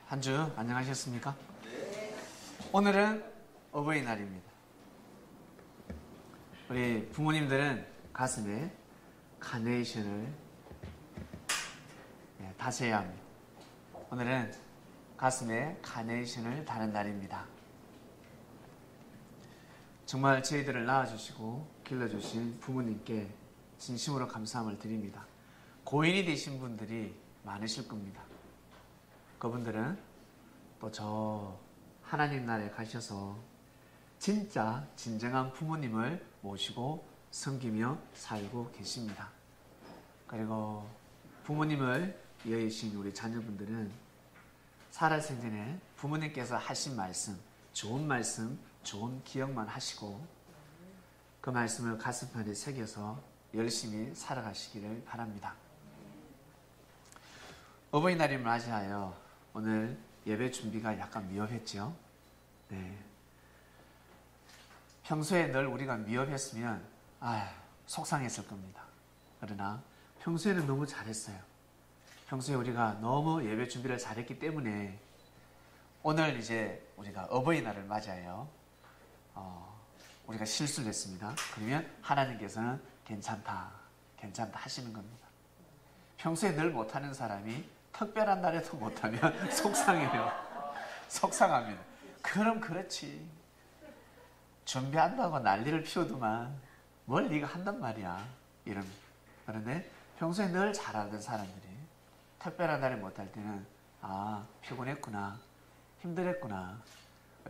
한 주 안녕하셨습니까? 오늘은 어버이날입니다. 우리 부모님들은 가슴에 카네이션을 다셔야 합니다. 오늘은 가슴에 카네이션을 다는 날입니다. 정말 저희들을 낳아주시고 길러주신 부모님께 진심으로 감사함을 드립니다. 고인이 되신 분들이 많으실 겁니다. 그분들은 또 저 하나님 나라에 가셔서 진짜 진정한 부모님을 모시고 섬기며 살고 계십니다. 그리고 부모님을 여의신 우리 자녀분들은 살아생전에 부모님께서 하신 말씀, 좋은 기억만 하시고 그 말씀을 가슴판에 새겨서 열심히 살아가시기를 바랍니다. 어버이날을 맞이하여 오늘 예배 준비가 약간 미흡했죠. 네. 평소에 늘 우리가 미흡했으면 속상했을 겁니다. 그러나 평소에는 너무 잘했어요. 평소에 우리가 너무 예배 준비를 잘했기 때문에 오늘 이제 우리가 어버이날을 맞이하여 우리가 실수를 했습니다. 그러면 하나님께서는 괜찮다 하시는 겁니다. 평소에 늘 못하는 사람이 특별한 날에도 못하면 속상해요. 속상합니다. 그럼 그렇지. 준비한다고 난리를 피우더만 뭘 네가 한단 말이야. 이런. 그런데 평소에 늘 잘하던 사람들이 특별한 날에 못할 때는 피곤했구나. 힘들었구나.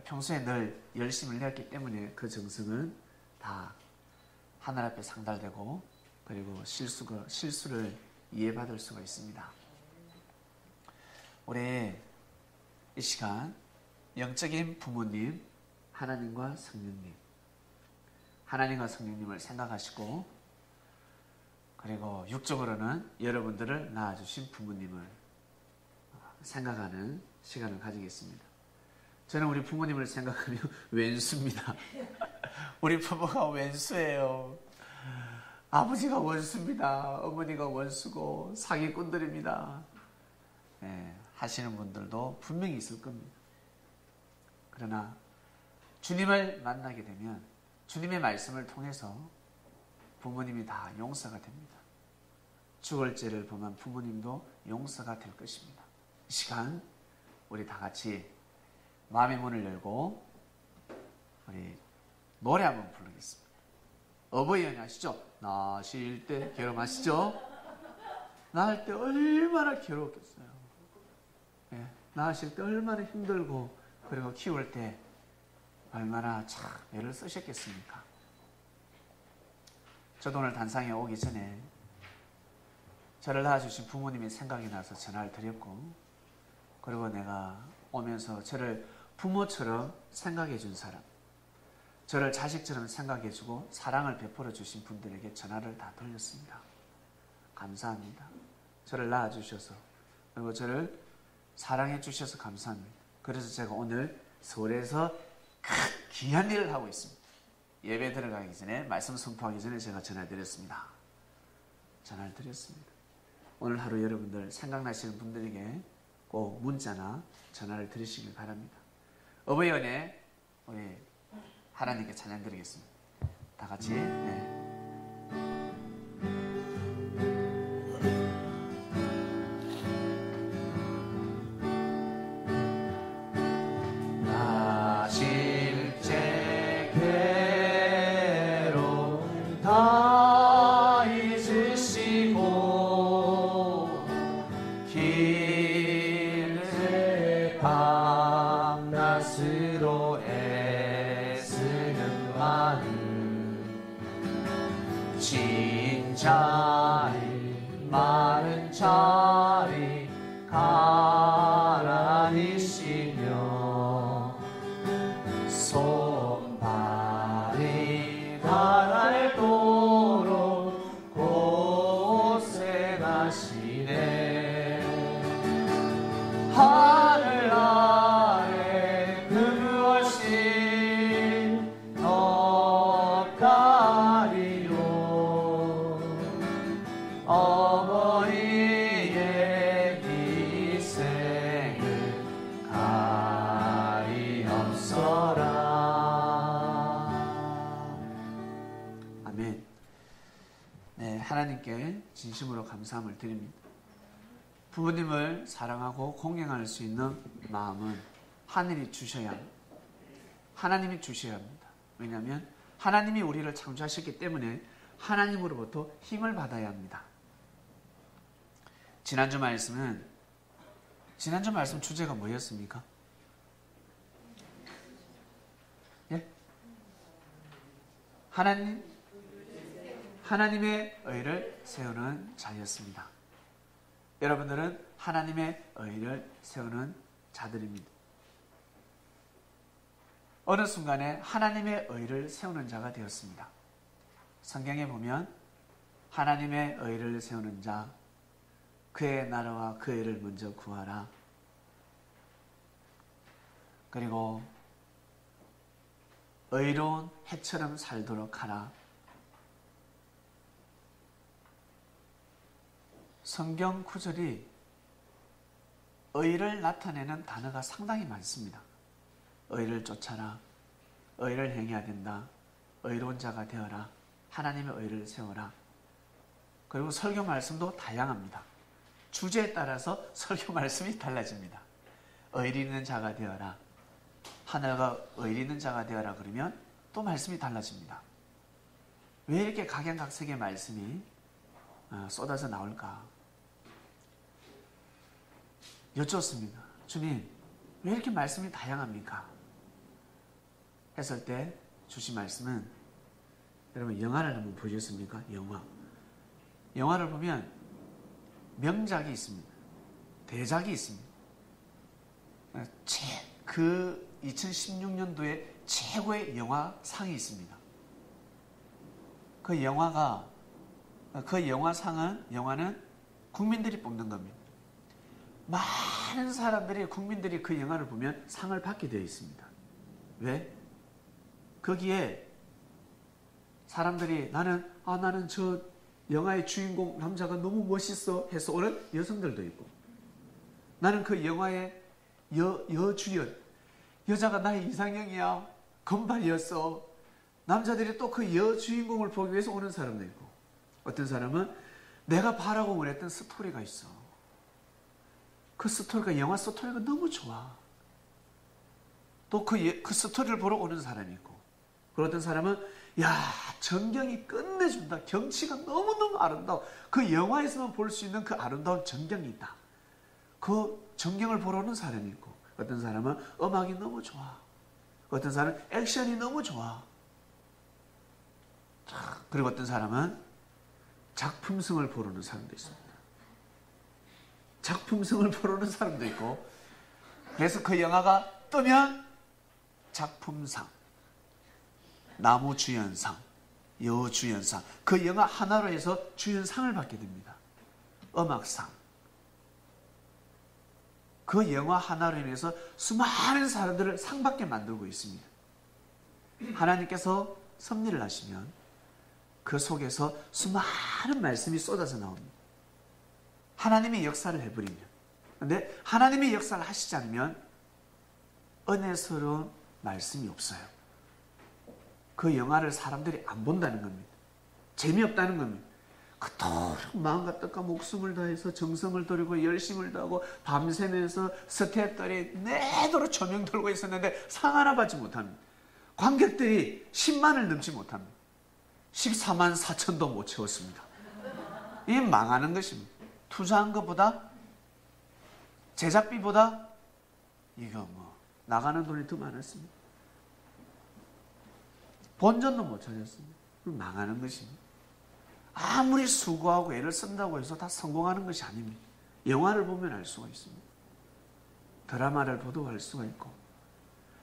평소에 늘 열심을 내었기 때문에 그 정성은 다 하늘 앞에 상달되고 그리고 실수를 이해받을 수가 있습니다. 우리 이 시간 영적인 부모님 하나님과 성령님을 생각하시고 그리고 육적으로는 여러분들을 낳아주신 부모님을 생각하는 시간을 가지겠습니다. 저는 우리 부모님을 생각하면 왼수입니다. 우리 부모가 왼수예요. 아버지가 원수입니다. 어머니가 원수고 사기꾼들입니다. 하시는 분들도 분명히 있을 겁니다. 그러나 주님을 만나게 되면 주님의 말씀을 통해서 부모님이 다 용서가 됩니다. 죽을 죄를 범한 부모님도 용서가 될 것입니다. 이 시간 우리 다 같이 마음의 문을 열고 우리 노래 한번 부르겠습니다. 어버이 연휴 아시죠? 나실 때 괴로워하시죠? 낳을 때 얼마나 괴로웠겠어요. 낳으실 때 얼마나 힘들고 그리고 키울 때 얼마나 참 애를 쓰셨겠습니까? 저도 오늘 단상에 오기 전에 저를 낳아주신 부모님이 생각이 나서 전화를 드렸고 그리고 내가 오면서 저를 부모처럼 생각해 준 사람, 저를 자식처럼 생각해 주고 사랑을 베풀어 주신 분들에게 전화를 다 돌렸습니다. 감사합니다. 저를 낳아주셔서 그리고 저를 사랑해 주셔서 감사합니다. 그래서 제가 오늘 서울에서 귀한 일을 하고 있습니다. 예배 들어가기 전에 말씀 선포하기 전에 제가 전화를 드렸습니다. 오늘 하루 여러분들 생각나시는 분들에게 꼭 문자나 전화를 드리시길 바랍니다. 어버이 연휴에 우리 하나님께 찬양 드리겠습니다. 다 같이 마른 자리 가라니시며 손발이 닳도록 고생하시네. 하늘 아래 그것이 넉가리요 어머니의 희생을 아멘. 네, 하나님께 진심으로 감사함을 드립니다. 부모님을 사랑하고 공경할 수 있는 마음은 하나님이 주셔야 합니다. 하나님이 주셔야 합니다. 왜냐하면 하나님이 우리를 창조하셨기 때문에 하나님으로부터 힘을 받아야 합니다. 지난주 말씀 주제가 뭐였습니까? 예? 하나님의 의를 세우는 자였습니다. 여러분들은 하나님의 의를 세우는 자들입니다. 어느 순간에 하나님의 의를 세우는 자가 되었습니다. 성경에 보면 하나님의 의를 세우는 자, 그의 나라와 그의 의를 먼저 구하라. 그리고 의로운 해처럼 살도록 하라. 성경 구절이 의를 나타내는 단어가 상당히 많습니다. 의를 쫓아라. 의를 행해야 된다. 의로운 자가 되어라. 하나님의 의를 세워라. 그리고 설교 말씀도 다양합니다. 주제에 따라서 설교 말씀이 달라집니다. 의리 있는 자가 되어라. 하나가 의리 있는 자가 되어라 그러면 또 말씀이 달라집니다. 왜 이렇게 각양각색의 말씀이 쏟아져 나올까? 여쭙습니다. 주님, 왜 이렇게 말씀이 다양합니까? 했을 때 주신 말씀은, 여러분 영화를 한번 보셨습니까? 영화를 보면 명작이 있습니다. 대작이 있습니다. 그 2016년도에 최고의 영화상이 있습니다. 그 영화는 국민들이 뽑는 겁니다. 많은 국민들이 그 영화를 보면 상을 받게 되어 있습니다. 왜? 거기에 사람들이 나는 저 영화의 주인공 남자가 너무 멋있어 해서 오는 여성들도 있고, 나는 그 영화의 여주연 여자가 나의 이상형이야, 건발이었어. 남자들이 또 그 여주인공을 보기 위해서 오는 사람도 있고, 어떤 사람은 내가 바라고 원했던 스토리가 있어. 그 스토리가, 영화 스토리가 너무 좋아. 또 그 스토리를 보러 오는 사람이 있고, 그리고 어떤 사람은 전경이 끝내준다. 경치가 너무너무 아름다워. 그 영화에서만 볼 수 있는 그 아름다운 전경이 있다. 그 전경을 보러 오는 사람이 있고, 어떤 사람은 음악이 너무 좋아. 어떤 사람은 액션이 너무 좋아. 그리고 어떤 사람은 작품성을 보러 오는 사람도 있습니다. 작품성을 보러 오는 사람도 있고, 그래서 그 영화가 뜨면 작품상, 나무주연상, 여주연상, 그 영화 하나로 해서 주연상을 받게 됩니다. 음악상. 그 영화 하나로 인해서 수많은 사람들을 상받게 만들고 있습니다. 하나님께서 섭리를 하시면 그 속에서 수많은 말씀이 쏟아져 나옵니다. 하나님이 역사를 해버리면. 그런데 하나님이 역사를 하시지 않으면 은혜스러운 말씀이 없어요. 그 영화를 사람들이 안 본다는 겁니다. 재미없다는 겁니다. 그토록 마음과 뜻과 목숨을 다해서 정성을 들이고 열심을 다하고 밤새면서 스태프들이 내도록 조명 들고 있었는데 상 하나 받지 못합니다. 관객들이 10만을 넘지 못합니다. 14만 4천도 못 채웠습니다. 이게 망하는 것입니다. 투자한 것보다, 제작비보다 나가는 돈이 더 많았습니다. 본전도 못 찾았습니다. 망하는 것입니다. 아무리 수고하고 애를 쓴다고 해서 다 성공하는 것이 아닙니다. 영화를 보면 알 수가 있습니다. 드라마를 보도 알 수가 있고,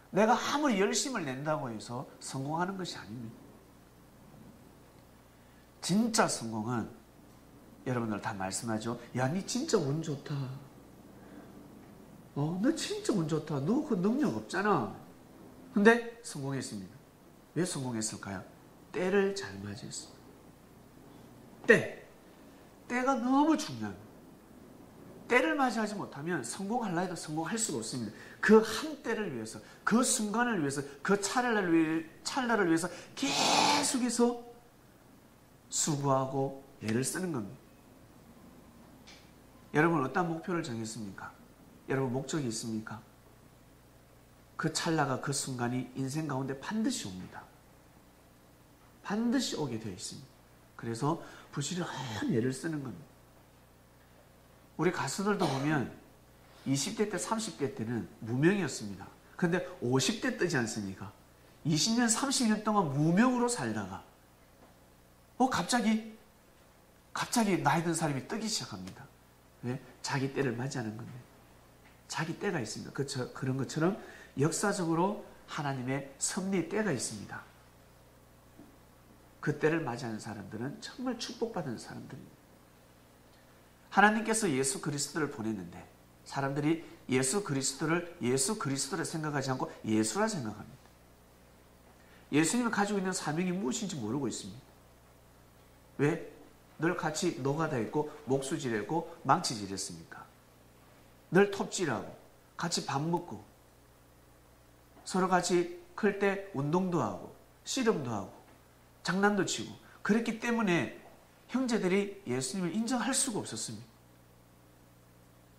내가 아무리 열심을 낸다고 해서 성공하는 것이 아닙니다. 진짜 성공은 여러분들 다 말씀하죠. 야, 니 진짜 운 좋다. 너 진짜 운 좋다. 너 그 능력 없잖아. 근데 성공했습니다. 왜 성공했을까요? 때를 잘 맞이했어. 때가 너무 중요합니다. 때를 맞이하지 못하면 성공하려 해도 성공할 수가 없습니다. 그 한 때를 위해서, 그 순간을 위해서, 그 찰나를 위해서 계속해서 수고하고 애를 쓰는 겁니다. 여러분 어떤 목표를 정했습니까? 여러분 목적이 있습니까? 그 찰나가 그 순간이 인생 가운데 반드시 옵니다. 반드시 오게 되어 있습니다. 그래서 부지런한 애를 쓰는 겁니다. 우리 가수들도 보면 20대 때 30대 때는 무명이었습니다. 근데 50대 뜨지 않습니까? 20년 30년 동안 무명으로 살다가 갑자기 나이 든 사람이 뜨기 시작합니다. 왜? 자기 때를 맞이하는 건데. 자기 때가 있습니다. 그런 것처럼 역사적으로 하나님의 섭리의 때가 있습니다. 그 때를 맞이하는 사람들은 정말 축복받은 사람들입니다. 하나님께서 예수 그리스도를 보냈는데 사람들이 예수 그리스도를 생각하지 않고 예수라 생각합니다. 예수님이 가지고 있는 사명이 무엇인지 모르고 있습니다. 왜? 늘 같이 노가다 했고 목수질했고 망치질했습니까? 늘 톱질하고 같이 밥 먹고 서로 같이 클 때 운동도 하고 씨름도 하고 장난도 치고 그랬기 때문에 형제들이 예수님을 인정할 수가 없었습니다.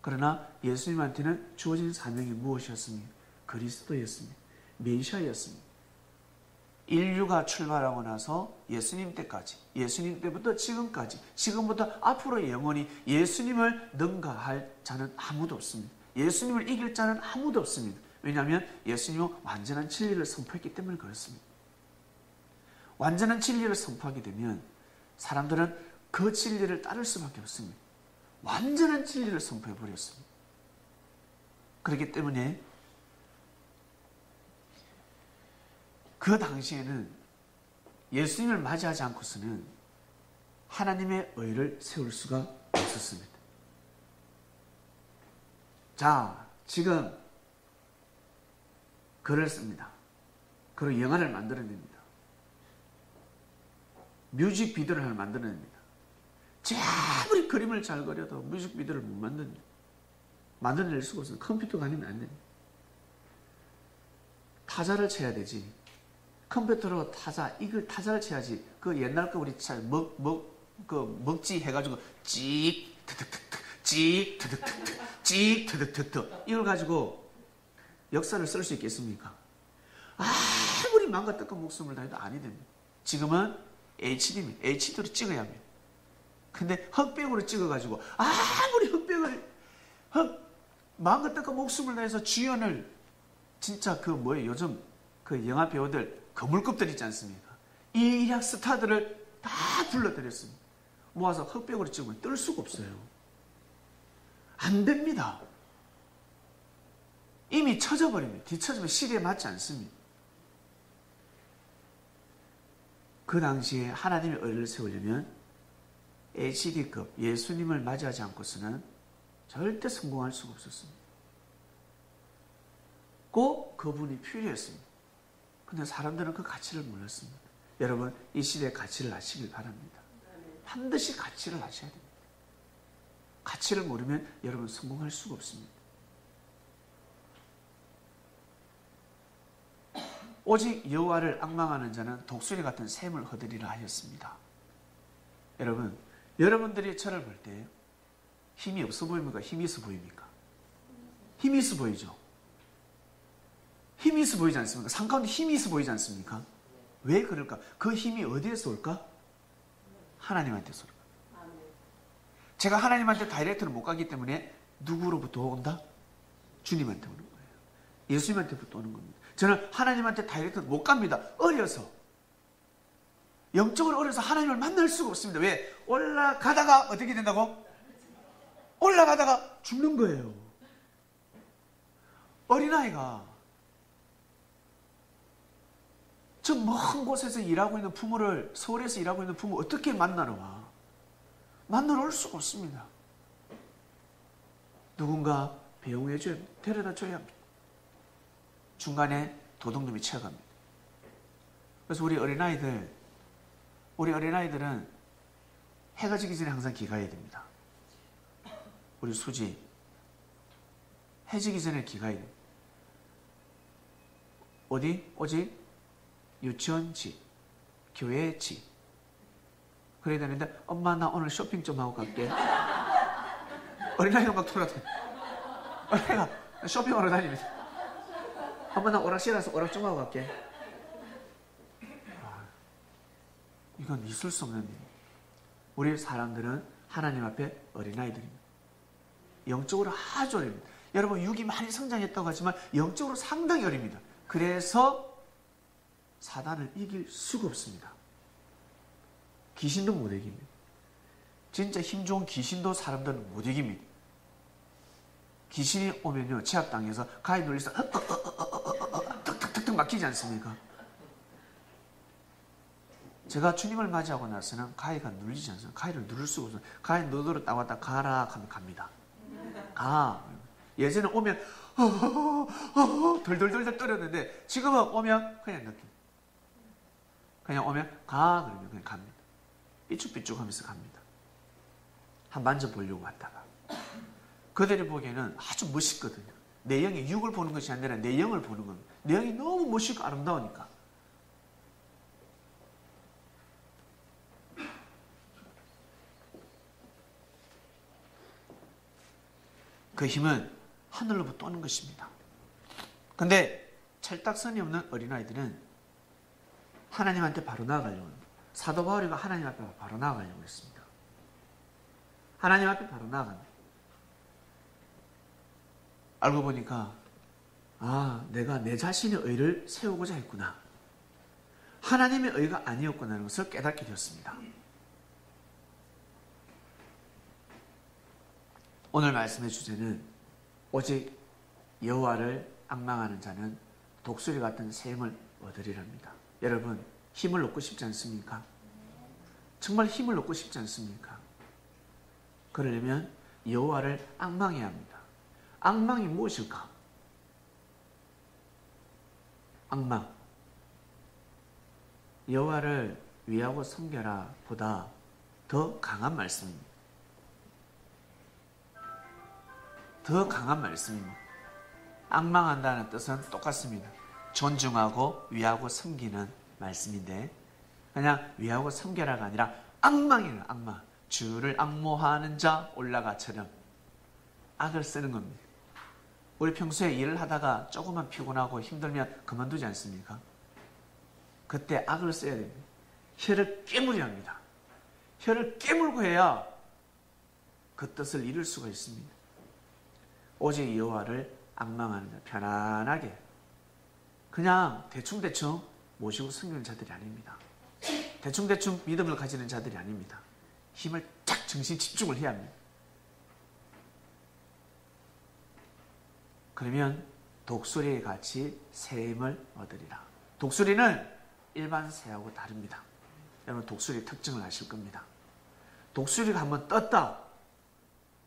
그러나 예수님한테는 주어진 사명이 무엇이었습니까? 그리스도였습니다. 메시아였습니다. 인류가 출발하고 나서 예수님 때까지, 예수님 때부터 지금까지, 지금부터 앞으로 영원히 예수님을 능가할 자는 아무도 없습니다. 예수님을 이길 자는 아무도 없습니다. 왜냐하면 예수님은 완전한 진리를 선포했기 때문에 그렇습니다. 완전한 진리를 선포하게 되면 사람들은 그 진리를 따를 수밖에 없습니다. 완전한 진리를 선포해버렸습니다. 그렇기 때문에 그 당시에는 예수님을 맞이하지 않고서는 하나님의 의를 세울 수가 없었습니다. 자, 지금 글을 씁니다. 그리고 영화를 만들어냅니다. 뮤직비디오를 만들어냅니다. 아무리 그림을 잘 그려도 뮤직비디오를 못 만듭니다. 만들어낼 수가 없어요. 컴퓨터가 아니면 안 됩니다. 타자를 쳐야 되지. 컴퓨터로 이걸 타자를 쳐야지. 그 옛날 거 우리 잘 먹지 해가지고 찍 트득트득 찍 트득트득 찍 트득트득 이걸 가지고 역사를 쓸 수 있겠습니까? 아무리 마음과 뜻과 목숨을 다해도 아니 됩니다. 지금은 HD입니다. HD로 찍어야 합니다. 근데 흑백으로 찍어가지고 아무리 마음과 뜻과 목숨을 다해서 주연을 진짜 요즘 그 영화 배우들 거물급들 있지 않습니까? 일약 스타들을 다 불러들였습니다. 모아서 흑백으로 찍으면 뜰 수가 없어요. 안 됩니다. 이미 쳐져버립니다. 뒤쳐지면 시대에 맞지 않습니다. 그 당시에 하나님의 의를 세우려면 HD급 예수님을 맞이하지 않고서는 절대 성공할 수가 없었습니다. 꼭 그분이 필요했습니다. 근데 사람들은 그 가치를 몰랐습니다. 여러분, 이 시대의 가치를 아시길 바랍니다. 반드시 가치를 아셔야 됩니다. 가치를 모르면 여러분 성공할 수가 없습니다. 오직 여호와를 앙망하는 자는 독수리 같은 샘을 거두리라 하였습니다. 여러분, 여러분들이 저를 볼 때 힘이 없어 보입니까? 힘이 있어 보입니까? 힘이 있어 보이죠? 힘이 있어 보이지 않습니까? 산 가운데 힘이 있어 보이지 않습니까? 왜 그럴까? 그 힘이 어디에서 올까? 하나님한테서 올까? 제가 하나님한테 다이렉트로 못 가기 때문에 누구로부터 온다? 주님한테 오는 거예요. 예수님한테부터 오는 겁니다. 저는 하나님한테 다이렉트로 못 갑니다. 어려서. 영적으로 어려서 하나님을 만날 수가 없습니다. 왜? 올라가다가 어떻게 된다고? 올라가다가 죽는 거예요. 어린아이가 저 먼 곳에서 일하고 있는 부모를, 서울에서 일하고 있는 부모 어떻게 만나러 와? 만나러 올 수가 없습니다. 누군가 배웅해줘야 합니다. 데려다 줘야 합니다. 중간에 도둑놈이 치어갑니다. 그래서 우리 어린아이들은 해가 지기 전에 항상 기가해야 됩니다. 우리 수지, 해 지기 전에 기가해야 됩니다. 어디? 오직 유치원 집, 교회 집, 그래야 되는데 엄마 나 오늘 쇼핑 좀 하고 갈게. 어린아이가 막 돌아다녀. 어린아이가 쇼핑하러 다닙니다. 엄마 나 오락실에서 오락 좀 하고 갈게. 이건 있을 수 없는 일이에요. 우리 사람들은 하나님 앞에 어린아이들입니다. 영적으로 아주 어립니다. 여러분 육이 많이 성장했다고 하지만 영적으로 상당히 어립니다. 그래서 사단을 이길 수가 없습니다. 귀신도 못 이깁니다. 진짜 힘 좋은 귀신도 사람들은 못 이깁니다. 귀신이 오면요 제압당해서 가위 눌려서 툭툭툭툭 막히지 않습니까? 제가 주님을 맞이하고 나서는 가위가 눌리지 않습니다. 가위를 누를 수가 없어요. 가위 누르러 왔다 가라 하면 갑니다. 가. 예전에 오면 덜덜덜덜 떨었는데 지금은 오면 그냥 느낌. 그냥 오면 가 그러면 그냥 갑니다. 삐죽삐죽 하면서 갑니다. 한 만져보려고 왔다가 그들이 보기에는 아주 멋있거든요. 내 영이 육을 보는 것이 아니라 내 영을 보는 겁니다. 내 영이 너무 멋있고 아름다우니까. 그 힘은 하늘로부터 오는 것입니다. 근데 철딱선이 없는 어린아이들은 하나님한테 바로 나아가려고 합니다. 사도 바울이가 하나님 앞에 바로 나아가려고 했습니다. 하나님 앞에 바로 나아갑니다. 알고 보니까 내가 내 자신의 의를 세우고자 했구나. 하나님의 의가 아니었구나 하는 것을 깨닫게 되었습니다. 오늘 말씀의 주제는 오직 여호와를 앙망하는 자는 독수리 같은 샘을 얻으리랍니다. 여러분 힘을 얻고 싶지 않습니까? 정말 힘을 얻고 싶지 않습니까? 그러려면 여호와를 앙망해야 합니다. 앙망이 무엇일까? 앙망. 여호와를 위하고 섬겨라 보다 더 강한 말씀입니다. 더 강한 말씀입니다. 앙망한다는 뜻은 똑같습니다. 존중하고 위하고 섬기는 말씀인데 그냥 위하고 섬겨라가 아니라 앙망이에요. 앙망. 주를 앙모하는 자 올라가처럼 악을 쓰는 겁니다. 우리 평소에 일을 하다가 조금만 피곤하고 힘들면 그만두지 않습니까? 그때 악을 써야 됩니다. 혀를 깨물어야 합니다. 혀를 깨물고 해야 그 뜻을 이룰 수가 있습니다. 오직 여호와를 앙망하는 자, 편안하게 그냥 대충대충 모시고 섬기는 자들이 아닙니다. 대충대충 믿음을 가지는 자들이 아닙니다. 힘을 딱 정신 집중을 해야 합니다. 그러면 독수리에 같이 샘을 얻으리라. 독수리는 일반 새하고 다릅니다. 여러분 독수리 특징을 아실 겁니다. 독수리가 한번 떴다.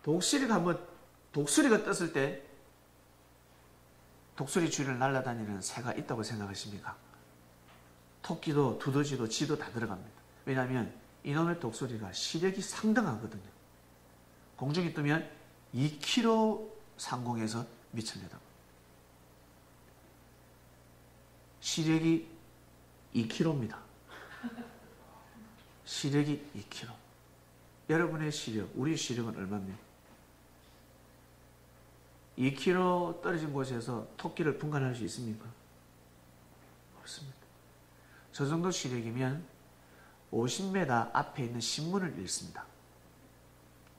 독수리가 떴을 때 독수리 주위를 날아다니는 새가 있다고 생각하십니까? 토끼도 두더지도 쥐도 다 들어갑니다. 왜냐하면 이놈의 독수리가 시력이 상당하거든요. 공중에 뜨면 2km 상공에서 미쳐 내다봅니다. 시력이 2km입니다. 시력이 2km. 여러분의 시력, 우리 시력은 얼마입니까? 2km 떨어진 곳에서 토끼를 분간할 수 있습니까? 없습니다. 저 정도 시력이면 50m 앞에 있는 신문을 읽습니다.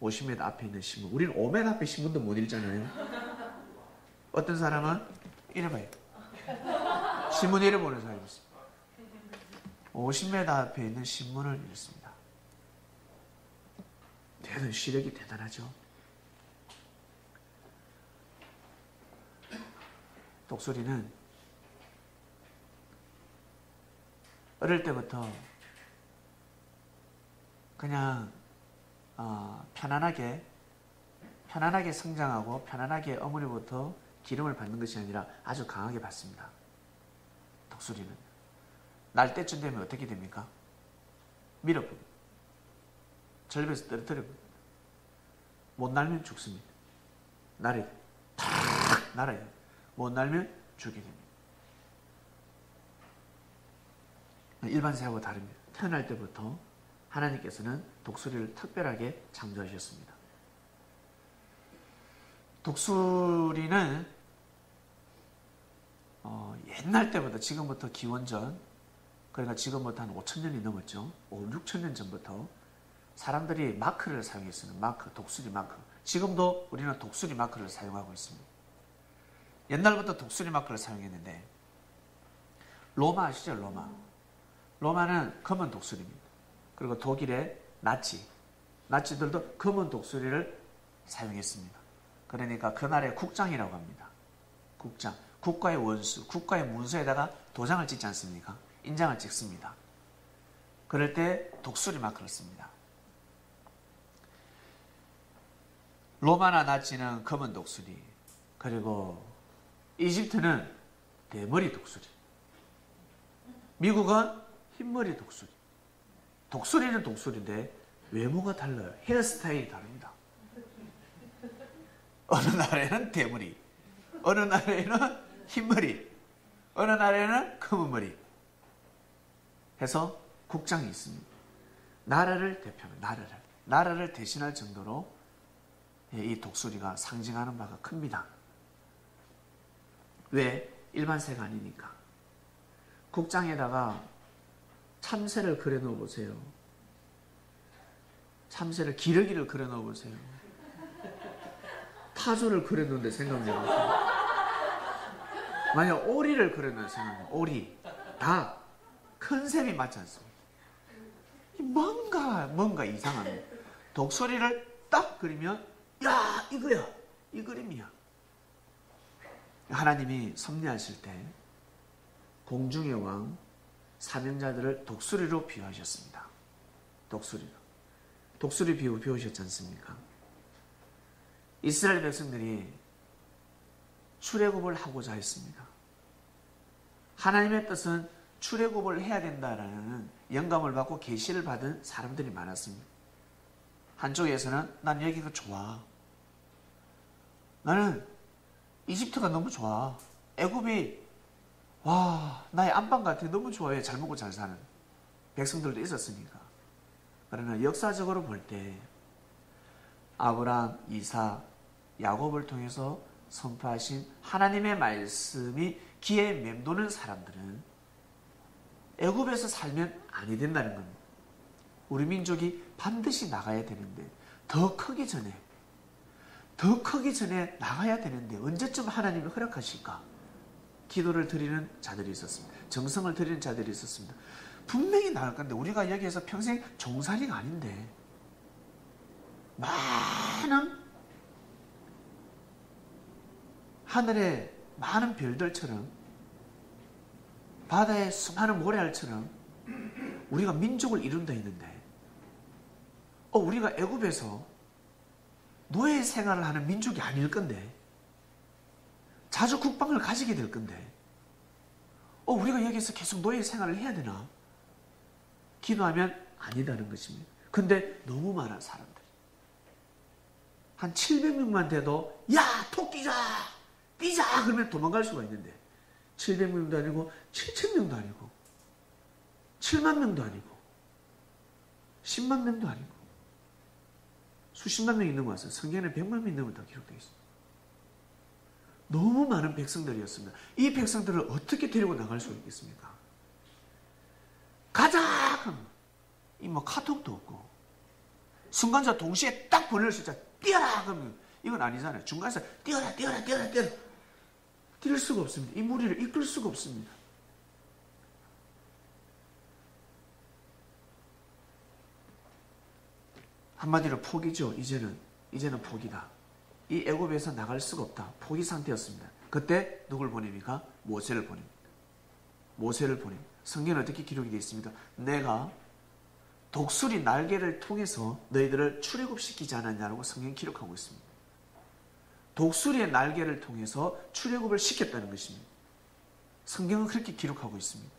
50m 앞에 있는 신문. 우리는 5m 앞에 신문도 못 읽잖아요. 어떤 사람은 이래봐요. 신문 읽어보는 사람이 있습니다. 50m 앞에 있는 신문을 읽습니다. 대단한 시력이 대단하죠. 독수리는 어릴 때부터 그냥 편안하게 성장하고 편안하게 어머니부터 기름을 받는 것이 아니라 아주 강하게 받습니다. 독수리는 날 때쯤 되면 어떻게 됩니까? 밀어버립니다. 절벽에서 떨어뜨려버립니다. 못 날면 죽습니다. 날아야 돼요. 탁 날아야 돼요. 못 날면 죽게 됩니다. 일반 새하고 다릅니다. 태어날 때부터 하나님께서는 독수리를 특별하게 창조하셨습니다. 독수리는 옛날 때부터, 지금부터 기원전, 그러니까 지금부터 한 5,000년이 넘었죠. 6,000년 전부터 사람들이 마크를 사용했어요. 마크, 독수리 마크. 지금도 우리는 독수리 마크를 사용하고 있습니다. 옛날부터 독수리 마크를 사용했는데, 로마 아시죠? 로마는 검은 독수리입니다. 그리고 독일의 나치들도 검은 독수리를 사용했습니다. 그러니까 그날의 국장이라고 합니다. 국장, 국가의 원수, 국가의 문서에다가 도장을 찍지 않습니까? 인장을 찍습니다. 그럴 때 독수리 마크를 씁니다. 로마나 나치는 검은 독수리, 그리고 이집트는 대머리 독수리, 미국은 흰머리 독수리. 독수리는 독수리인데 외모가 달라요. 헤어스타일이 다릅니다. 어느 나라에는 대머리, 어느 나라에는 흰머리, 어느 나라에는 검은 머리 해서 국장이 있습니다. 나라를 대표합니다. 나라를 대신할 정도로 이 독수리가 상징하는 바가 큽니다. 왜? 일반 새가 아니니까. 국장에다가 참새를 그려 넣어 보세요. 참새를 기러기를 그려 넣어 보세요. 타조를 그려 놓는데 생각해 보세요. 만약 오리를 그려 놓는 생각해. 오리, 닭, 컨셉이 맞지 않습니다. 뭔가 이상합니다. 독수리를 딱 그리면 야, 이거야, 이 그림이야. 하나님이 섭리하실 때 공중의 왕 사명자들을 독수리로 비유하셨습니다. 독수리 비유 배우셨지 않습니까? 이스라엘 백성들이 출애굽을 하고자 했습니다. 하나님의 뜻은 출애굽을 해야 된다라는 영감을 받고 계시를 받은 사람들이 많았습니다. 한쪽에서는 난 여기가 좋아. 나는 이집트가 너무 좋아. 애굽이 나의 안방 같아. 너무 좋아해. 잘 먹고 잘 사는 백성들도 있었으니까. 그러나 역사적으로 볼 때 아브라함, 이삭, 야곱을 통해서 선포하신 하나님의 말씀이 귀에 맴도는 사람들은 애굽에서 살면 아니 된다는 겁니다. 우리 민족이 반드시 나가야 되는데 더 크기 전에 나가야 되는데 언제쯤 하나님이 허락하실까? 기도를 드리는 자들이 있었습니다. 정성을 드리는 자들이 있었습니다. 분명히 나갈 건데 우리가 여기에서 평생 종살이가 아닌데 많은 하늘의 많은 별들처럼 바다의 수많은 모래알처럼 우리가 민족을 이룬다 했는데 우리가 애굽에서 노예 생활을 하는 민족이 아닐 건데 자주 국방을 가지게 될 건데 우리가 여기서 계속 노예 생활을 해야 되나? 기도하면 아니다는 것입니다. 근데 너무 많아 사람들이. 한 700명만 돼도 야 토끼자 뛰자 그러면 도망갈 수가 있는데 700명도 아니고 7,000명도 아니고 7만 명도 아니고 10만 명도 아니고 수십만 명이 넘어왔어요. 성경에는 100만 명이 넘었다고 기록되어 있습니다. 너무 많은 백성들이었습니다. 이 백성들을 어떻게 데리고 나갈 수 있겠습니까? 가자! 하면 카톡도 없고 순간적으로 동시에 딱 보낼 수 있잖아. 뛰어라! 그러면 이건 아니잖아요. 중간에서 뛰어라! 뛸 수가 없습니다. 이 무리를 이끌 수가 없습니다. 한마디로 포기죠. 이제는 포기다. 이 애굽에서 나갈 수가 없다. 포기 상태였습니다. 그때 누굴 보냅니까? 모세를 보냅니다. 성경에 어떻게 기록이 되어 있습니까? 내가 독수리 날개를 통해서 너희들을 출애굽시키지 않았냐고 성경이 기록하고 있습니다. 독수리의 날개를 통해서 출애굽을 시켰다는 것입니다. 성경은 그렇게 기록하고 있습니다.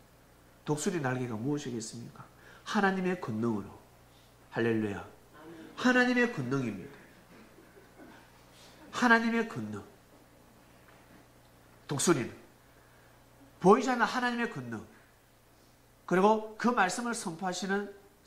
독수리 날개가 무엇이겠습니까? 하나님의 권능으로. 할렐루야. 하나님의 권능입니다. 하나님의 권능. 독수리는 보이지 않는 하나님의 권능. 그리고 그 말씀을 선포하시는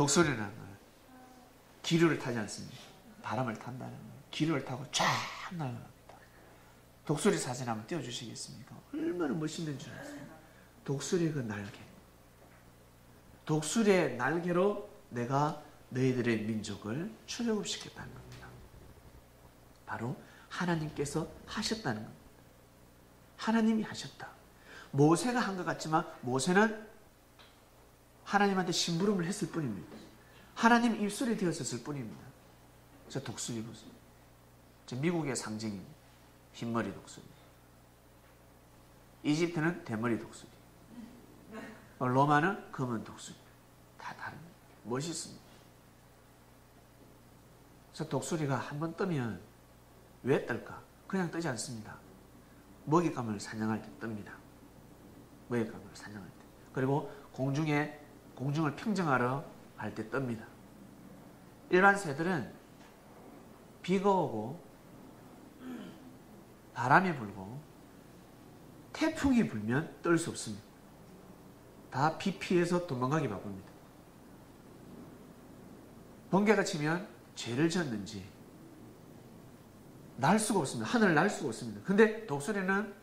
독수리라는 건 기류를 타지 않습니다. 바람을 탄다는 거예요. 기류를 타고 쫙 날아갑니다. 독수리 사진 한번 띄워주시겠습니까? 얼마나 멋있는 줄 아세요? 독수리의 그 날개. 독수리의 날개로 내가 너희들의 민족을 출애굽시켰다는 겁니다. 바로 하나님께서 하셨다는 겁니다. 하나님이 하셨다. 모세가 한 것 같지만 모세는 하나님한테 심부름을 했을 뿐입니다. 하나님 입술이 되었을 뿐입니다. 저 독수리 보세요. 저 미국의 상징인 흰머리 독수리. 이집트는 대머리 독수리. 로마는 검은 독수리. 다 다릅니다. 멋있습니다. 저 독수리가 한번 뜨면 왜 뜰까? 그냥 뜨지 않습니다. 먹잇감을 사냥할 때 뜹니다. 먹잇감을 사냥할 때. 그리고 공중을 평정하러 갈 때 뜹니다. 일반 새들은 비가 오고 바람이 불고 태풍이 불면 뜰 수 없습니다. 다 비 피해서 도망가기 바쁩니다. 번개가 치면 죄를 졌는지 날 수가 없습니다. 하늘을 날 수가 없습니다. 근데 독수리는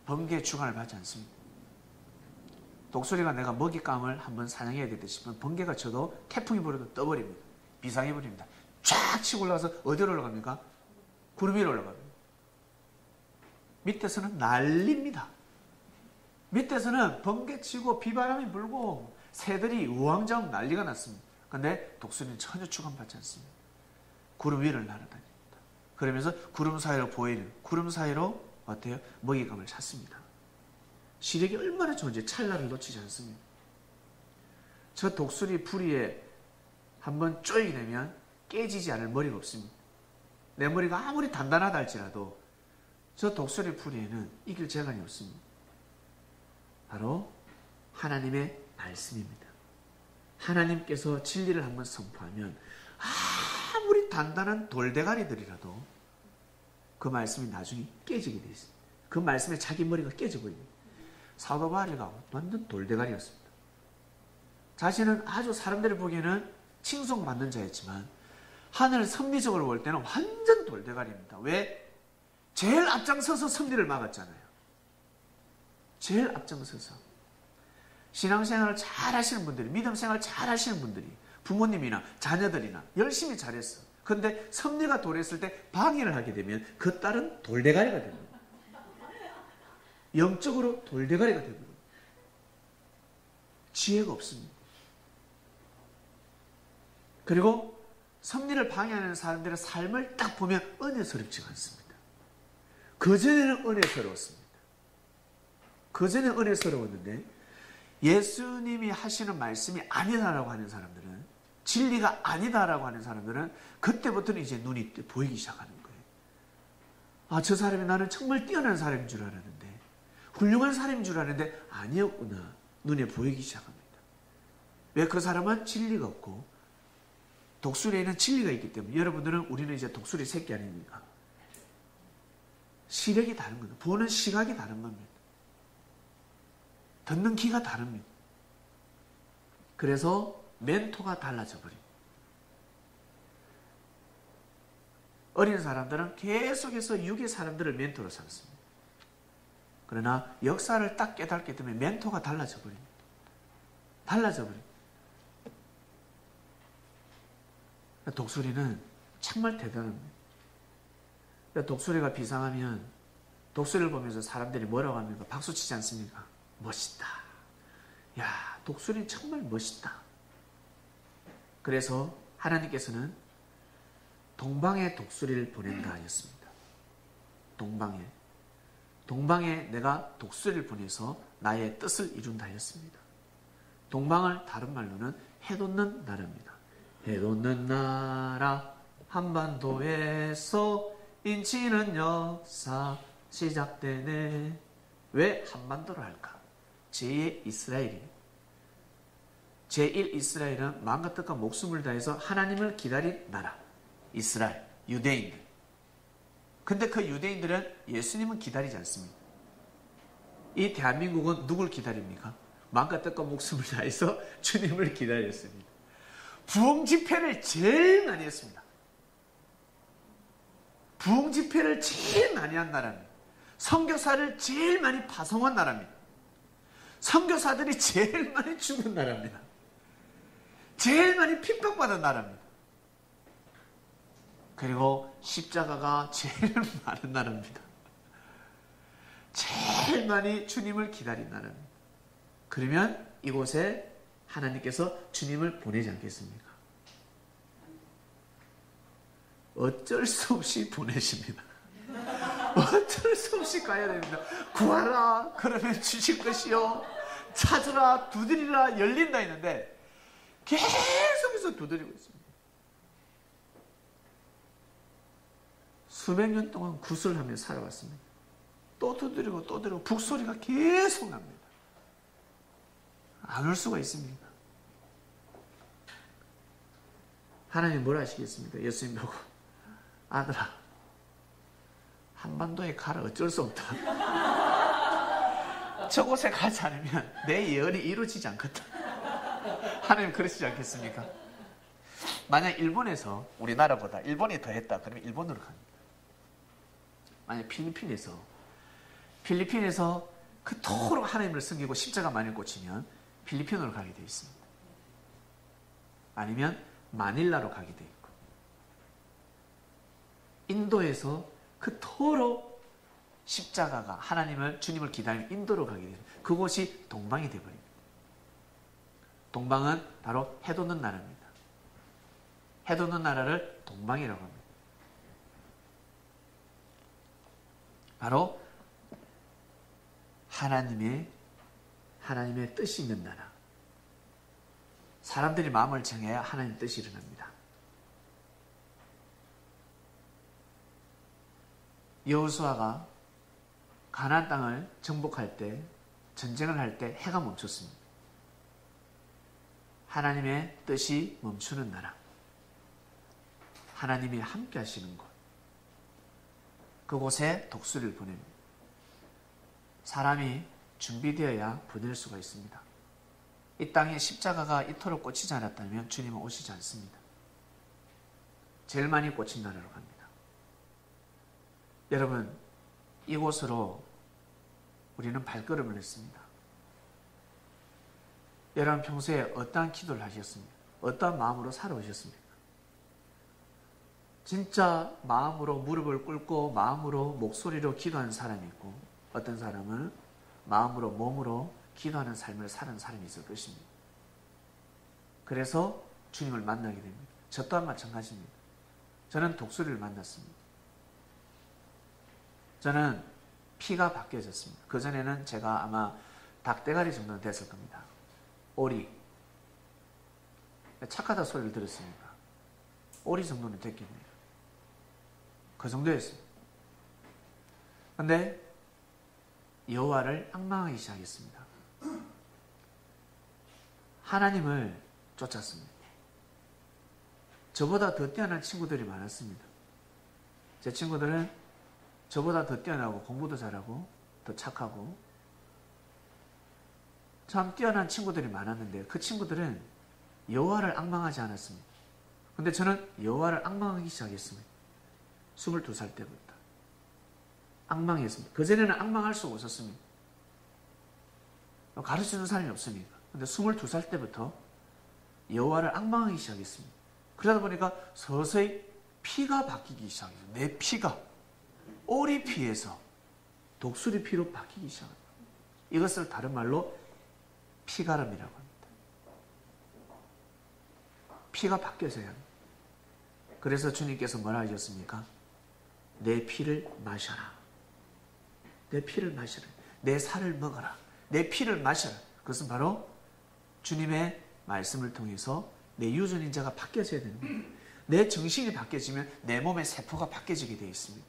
번개의 주관을 받지 않습니다. 독수리가 내가 먹잇감을 한번 사냥해야 되겠다 싶으면 번개가 쳐도 태풍이 불어도 떠버립니다. 비상해버립니다. 쫙 치고 올라가서 어디로 올라갑니까? 구름 위로 올라갑니다. 밑에서는 난립니다. 밑에서는 번개 치고 비바람이 불고 새들이 우왕좌왕 난리가 났습니다. 그런데 독수리는 전혀 주관받지 않습니다. 구름 위를 날아다닙니다. 그러면서 구름 사이로 보이는 구름 사이로 어때요? 먹잇감을 찾습니다. 시력이 얼마나 좋은지 찰나를 놓치지 않습니다. 저 독수리 부리에 한번 쪼이게 되면 깨지지 않을 머리가 없습니다. 내 머리가 아무리 단단하다 할지라도 저 독수리 부리에는 이길 재간이 없습니다. 바로 하나님의 말씀입니다. 하나님께서 진리를 한번 선포하면 아무리 단단한 돌대가리들이라도 그 말씀이 나중에 깨지게 되어 있습니다. 그 말씀에 자기 머리가 깨져버립니다. 사도 바울이가 완전 돌대가리였습니다. 자신은 아주 사람들이 보기에는 칭송받는 자였지만 하늘 섭리적으로 볼 때는 완전 돌대가리입니다. 왜? 제일 앞장서서 섭리를 막았잖아요. 제일 앞장서서. 신앙생활을 잘 하시는 분들이, 믿음생활을 잘 하시는 분들이, 부모님이나 자녀들이나 열심히 잘했어. 그런데 섭리가 도래했을 때 방해를 하게 되면 그 딸은 돌대가리가 됩니다. 영적으로 돌대가리가 됩니다. 지혜가 없습니다. 그리고 섭리를 방해하는 사람들의 삶을 딱 보면 은혜스럽지가 않습니다. 그전에는 은혜스러웠습니다. 그전에는 은혜스러웠는데 예수님이 하시는 말씀이 아니다라고 하는 사람들은 진리가 아니다라고 하는 사람들은 그때부터는 이제 눈이 보이기 시작하는 거예요. 아, 저 사람이 나는 정말 뛰어난 사람인 줄 알았는데, 훌륭한 사람인 줄 알았는데 아니었구나. 눈에 보이기 시작합니다. 왜? 그 사람은 진리가 없고 독수리에는 진리가 있기 때문에. 여러분들은 우리는 이제 독수리 새끼 아닙니까? 시력이 다른 겁니다. 보는 시각이 다른 겁니다. 듣는 귀가 다릅니다. 그래서 멘토가 달라져 버립니다. 어린 사람들은 계속해서 육의 사람들을 멘토로 삼습니다. 그러나 역사를 딱 깨닫기 때문에 멘토가 달라져 버립니다. 달라져 버립니다. 독수리는 정말 대단합니다. 독수리가 비상하면 독수리를 보면서 사람들이 뭐라고 합니까? 박수 치지 않습니까? 멋있다. 야, 독수리는 정말 멋있다. 그래서 하나님께서는 동방에 독수리를 보낸다 하였습니다. 동방에 내가 독수리를 보내서 나의 뜻을 이룬다 하였습니다. 동방을 다른 말로는 해돋는 나라입니다. 해돋는 나라 한반도에서 인치는 역사 시작되네. 왜 한반도를 할까? 제1 이스라엘은 마음과 뜻과 목숨을 다해서 하나님을 기다린 나라. 이스라엘, 유대인들. 근데 그 유대인들은 예수님은 기다리지 않습니다. 이 대한민국은 누굴 기다립니까? 마음과 뜻과 목숨을 다해서 주님을 기다렸습니다. 부흥 집회를 제일 많이 했습니다. 부흥 집회를 제일 많이 한 나라입니다. 선교사를 제일 많이 파송한 나라입니다. 선교사들이 제일 많이 죽은 나라입니다. 제일 많이 핍박받은 나라입니다. 그리고 십자가가 제일 많은 나라입니다. 제일 많이 주님을 기다린 나라입니다. 그러면 이곳에 하나님께서 주님을 보내지 않겠습니까? 어쩔 수 없이 보내십니다. 어쩔 수 없이 가야 됩니다. 구하라 그러면 주실 것이요, 찾으라 두드리라 열린다 했는데 계속해서 두드리고 있습니다. 수백 년 동안 구슬하며 살아왔습니다. 또 두드리고 또 두드리고 북소리가 계속 납니다. 안 올 수가 있습니까? 하나님 뭘 하시겠습니까? 예수님 보고 아들아 한반도에 가라. 어쩔 수 없다. 저곳에 가지 않으면 내 예언이 이루어지지 않겠다. 하나님 그러시지 않겠습니까? 만약 일본에서 우리나라보다 일본이 더 했다 그러면 일본으로 갑니다. 만약 필리핀에서 그토록 하나님을 섬기고 십자가 만일 꽂히면 필리핀으로 가게 되어 있습니다. 아니면 마닐라로 가게 되어 있고, 인도에서 그토록 십자가가 하나님을 주님을 기다리는 인도로 가게 되어 있습니다. 그곳이 동방이 되어버립니다. 동방은 바로 해돋는 나라입니다. 해돋는 나라를 동방이라고 합니다. 바로 하나님의 뜻이 있는 나라. 사람들이 마음을 정해야 하나님의 뜻이 일어납니다. 여호수아가 가나안 땅을 정복할 때, 전쟁을 할 때 해가 멈췄습니다. 하나님의 뜻이 멈추는 나라. 하나님이 함께 하시는 곳. 그곳에 독수리를 보냅니다. 사람이 준비되어야 보낼 수가 있습니다. 이 땅에 십자가가 이토록 꽂히지 않았다면 주님은 오시지 않습니다. 제일 많이 꽂힌 나라로 갑니다. 여러분, 이곳으로 우리는 발걸음을 했습니다. 여러분 평소에 어떠한 기도를 하셨습니까? 어떠한 마음으로 살아오셨습니까? 진짜 마음으로 무릎을 꿇고 마음으로 목소리로 기도하는 사람이 있고, 어떤 사람은 마음으로 몸으로 기도하는 삶을 사는 사람이 있을 것입니다. 그래서 주님을 만나게 됩니다. 저 또한 마찬가지입니다. 저는 독수리를 만났습니다. 저는 피가 바뀌어졌습니다. 그전에는 제가 아마 닭대가리 정도는 됐을 겁니다. 오리. 착하다 소리를 들었으니까 오리 정도는 됐겠네요. 그 정도였어요. 근데 여호와를 앙망하기 시작했습니다. 하나님을 쫓았습니다. 저보다 더 뛰어난 친구들이 많았습니다. 제 친구들은 저보다 더 뛰어나고 공부도 잘하고 더 착하고 참 뛰어난 친구들이 많았는데 그 친구들은 여호와를 앙망하지 않았습니다. 근데 저는 여호와를 앙망하기 시작했습니다. 22살 때부터 앙망했습니다. 그전에는 앙망할 수가 없었습니다. 가르쳐주는 사람이 없으니까. 근데 22살 때부터 여호와를 앙망하기 시작했습니다. 그러다 보니까 서서히 피가 바뀌기 시작했어요. 내 피가 오리 피에서 독수리 피로 바뀌기 시작합니다. 이것을 다른 말로 피가름이라고 합니다. 피가 바뀌어져야 합니다. 그래서 주님께서 뭐라 하셨습니까? 내 피를 마셔라. 내 피를 마셔라. 내 살을 먹어라. 내 피를 마셔라. 그것은 바로 주님의 말씀을 통해서 내 유전인자가 바뀌어져야 되는 거예요. 내 정신이 바뀌어지면 내 몸의 세포가 바뀌어지게 되어 있습니다.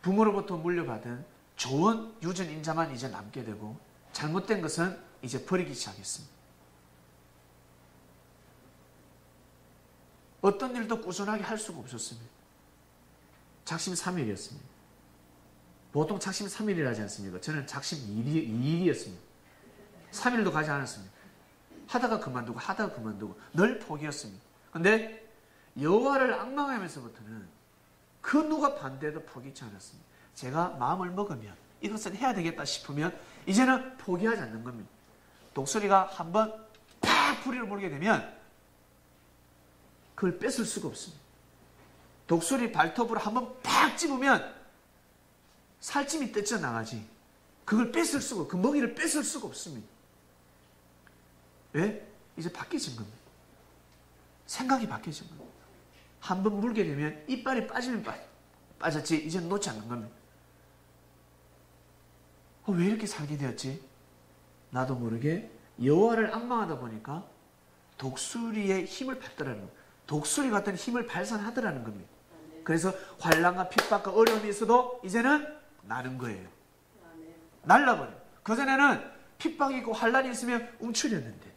부모로부터 물려받은 좋은 유전인자만 이제 남게 되고 잘못된 것은 이제 버리기 시작했습니다. 어떤 일도 꾸준하게 할 수가 없었습니다. 작심 3일이었습니다. 보통 작심 3일이라 하지 않습니까? 저는 작심 2일이었습니다. 3일도 가지 않았습니다. 하다가 그만두고 늘 포기했습니다. 그런데 여호와를 앙망하면서부터는 그 누가 반대해도 포기치 않았습니다. 제가 마음을 먹으면 이것은 해야 되겠다 싶으면 이제는 포기하지 않는 겁니다. 독수리가 한번 팍 부리를 몰게 되면 그걸 뺏을 수가 없습니다. 독수리 발톱으로 한번 팍 찝으면 살찜이 떼쳐나가지 그걸 뺏을 수가 그 먹이를 뺏을 수가 없습니다. 왜? 이제 바뀌어진 겁니다. 생각이 바뀌어진 겁니다. 한번 물게 되면 이빨이 빠지면 빠졌지 이제는 놓지 않는 겁니다. 왜 이렇게 살게 되었지? 나도 모르게 여호와를 앙망하다 보니까 독수리의 힘을 받더라는 겁니다. 독수리 같은 힘을 발산하더라는 겁니다. 그래서 환난과 핍박과 어려움이 있어도 이제는 나는 거예요. 날라버려요. 그전에는 핍박이 있고 환난이 있으면 움츠렸는데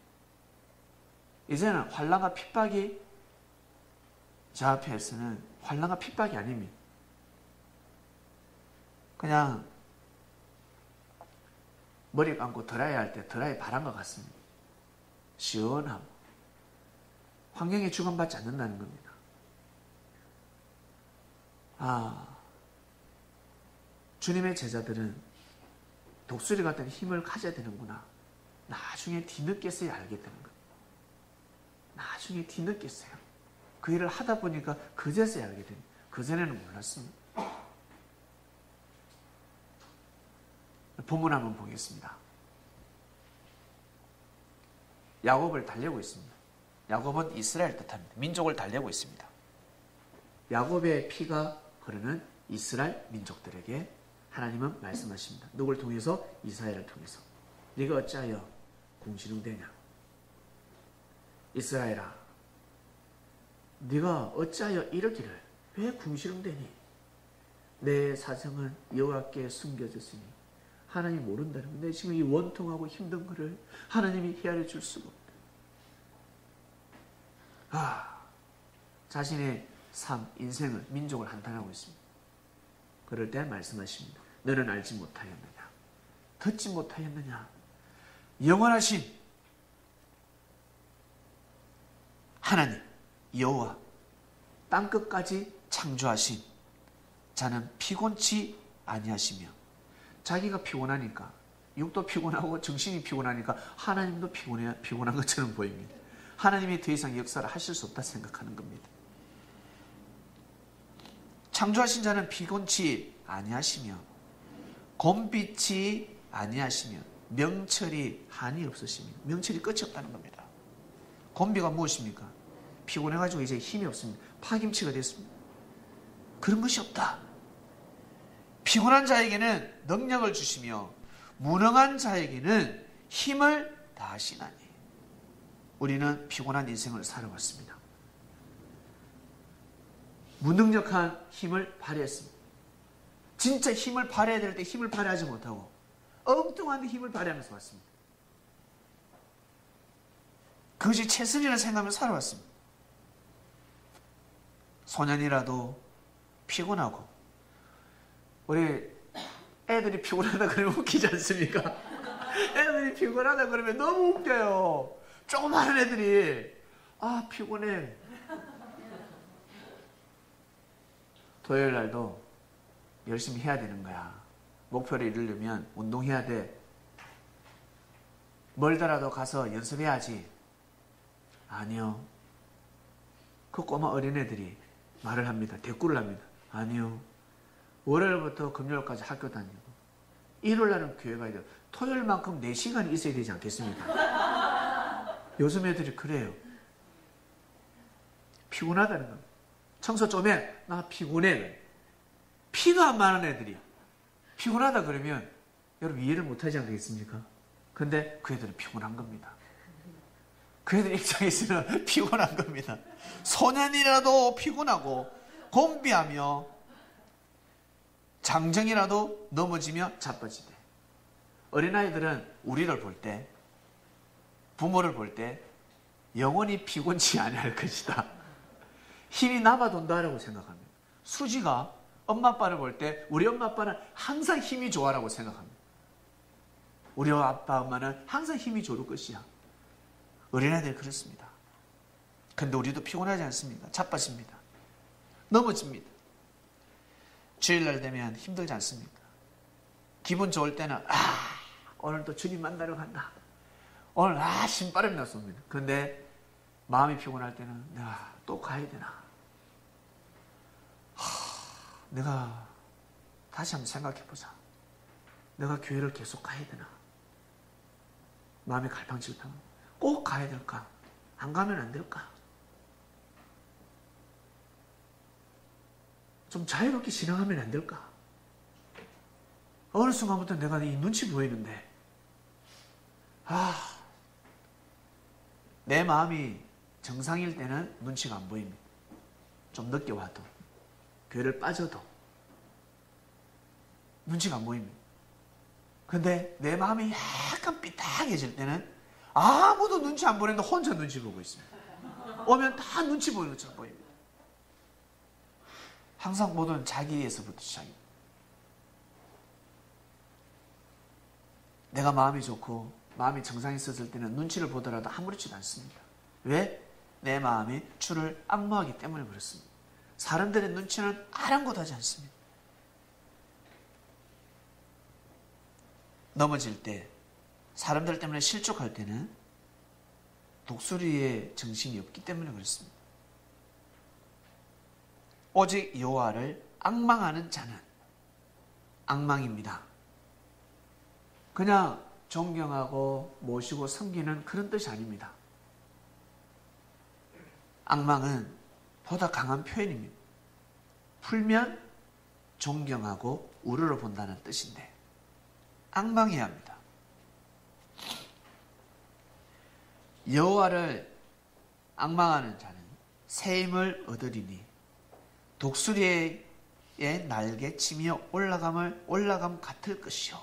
이제는 환난과 핍박이 제 앞에서는 환난과 핍박이 아닙니다. 그냥 머리 감고 드라이 할 때 드라이 바람과 같습니다. 시원하고 환경에 주관받지 않는다는 겁니다. 주님의 제자들은 독수리 같은 힘을 가져야 되는구나. 나중에 뒤늦게서야 알게 되는 거예요. 나중에 뒤늦게서야. 그 일을 하다 보니까 그제서야 알게 됩니다. 그전에는 몰랐습니다. 본문 한번 보겠습니다. 야곱을 달래고 있습니다. 야곱은 이스라엘 뜻합니다. 민족을 달래고 있습니다. 야곱의 피가 흐르는 이스라엘 민족들에게 하나님은 말씀하십니다. 누굴 통해서? 이스라엘을 통해서. 네가 어찌하여 궁시렁대냐? 이스라엘아, 네가 어찌하여 이러기를 왜 궁시렁대니? 내 사정은 여호와께 숨겨졌으니 하나님 모른다는 거예요. 내 지금 이 원통하고 힘든 거를 하나님이 헤아려 줄 수가 없다. 자신의 삶, 인생을, 민족을 한탄하고 있습니다. 그럴 때 말씀하십니다. 너는 알지 못하였느냐? 듣지 못하였느냐? 영원하신 하나님, 여호와, 땅끝까지 창조하신 자는 피곤치 아니하시며 자기가 피곤하니까 육도 피곤하고 정신이 피곤하니까 하나님도 피곤한 것처럼 보입니다. 하나님이 더 이상 역사를 하실 수 없다 생각하는 겁니다. 창조하신 자는 피곤치 아니하시며 곰빛이 아니하시며 명철이 한이 없으시며 명철이 끝이 없다는 겁니다. 곰비가 무엇입니까? 피곤해가지고 이제 힘이 없습니다. 파김치가 됐습니다. 그런 것이 없다. 피곤한 자에게는 능력을 주시며 무능한 자에게는 힘을 다하시나니. 우리는 피곤한 인생을 살아왔습니다. 무능력한 힘을 발휘했습니다. 진짜 힘을 발휘해야 될 때 힘을 발휘하지 못하고 엉뚱한 힘을 발휘하면서 왔습니다. 그것이 최선이라 생각하면서 살아왔습니다. 소년이라도 피곤하고, 우리 애들이 피곤하다 그러면 웃기지 않습니까? 애들이 피곤하다 그러면 너무 웃겨요. 조그마한 애들이 아 피곤해. 토요일 날도 열심히 해야 되는 거야. 목표를 이루려면 운동해야 돼. 멀더라도 가서 연습해야지. 아니요. 그 꼬마 어린애들이 말을 합니다. 대꾸를 합니다. 아니요. 월요일부터 금요일까지 학교 다니고 일요일 날은 교회 가야 돼요. 토요일만큼 4시간이 있어야 되지 않겠습니까? 요즘 애들이 그래요. 피곤하다는 겁니다. 청소 좀 해. 나 피곤해. 피도 안 많은 애들이 피곤하다 그러면 여러분 이해를 못하지 않겠습니까? 근데 그 애들은 피곤한 겁니다. 그 애들 입장에서는 피곤한 겁니다. 소년이라도 피곤하고 곤비하며 장정이라도 넘어지며 자빠지대. 어린아이들은 우리를 볼 때, 부모를 볼 때 영원히 피곤치 아니할 것이다. 힘이 남아돈다라고 생각합니다. 수지가 엄마 아빠를 볼 때 우리 엄마 아빠는 항상 힘이 좋아라고 생각합니다. 우리 아빠 엄마는 항상 힘이 좋을 것이야. 어린아이들이 그렇습니다. 근데 우리도 피곤하지 않습니까? 자빠집니다. 넘어집니다. 주일날 되면 힘들지 않습니까? 기분 좋을 때는 오늘 또 주님 만나러 간다. 오늘 신바람이 났습니다. 근데 마음이 피곤할 때는 내가 또 가야 되나? 내가 다시 한번 생각해보자. 내가 교회를 계속 가야 되나? 마음이 갈팡질팡. 꼭 가야 될까? 안 가면 안 될까? 좀 자유롭게 진행하면 안 될까? 어느 순간부터 내가 이 눈치 보이는데 내 마음이 정상일 때는 눈치가 안 보입니다. 좀 늦게 와도 교회를 빠져도 눈치가 안 보입니다. 근데 내 마음이 약간 삐딱해질 때는 아무도 눈치 안 보는데 혼자 눈치 보고 있습니다. 오면 다 눈치 보이는 것처럼 보입니다. 항상 모든 자기에서부터 시작입니다. 내가 마음이 좋고 마음이 정상에 있었을 때는 눈치를 보더라도 아무렇지도 않습니다. 왜? 내 마음이 주를 앙모하기 때문에 그렇습니다. 사람들의 눈치는 아랑곳하지 않습니다. 넘어질 때, 사람들 때문에 실족할 때는 독수리의 정신이 없기 때문에 그렇습니다. 오직 여호와를 앙망하는 자는 앙망입니다. 그냥 존경하고 모시고 섬기는 그런 뜻이 아닙니다. 앙망은 보다 강한 표현입니다. 풀면 존경하고 우러러 본다는 뜻인데 앙망해야 합니다. 여호와를 앙망하는 자는 새 힘을 얻으리니 독수리의 날개치며 올라감 같을 것이요.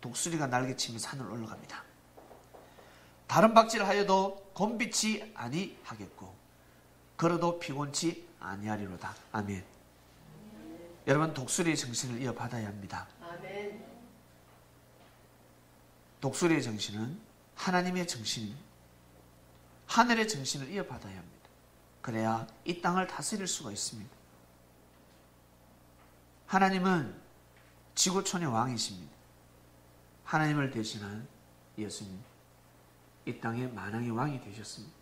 독수리가 날개치며 산을 올라갑니다. 다른 박질을 하여도 곤비치 아니하겠고 걸어도 피곤치 아니하리로다. 아멘. 여러분 독수리의 정신을 이어받아야 합니다. 아멘. 독수리의 정신은 하나님의 정신입니다. 하늘의 정신을 이어받아야 합니다. 그래야 이 땅을 다스릴 수가 있습니다. 하나님은 지구촌의 왕이십니다. 하나님을 대신한 예수님, 이 땅의 만왕의 왕이 되셨습니다.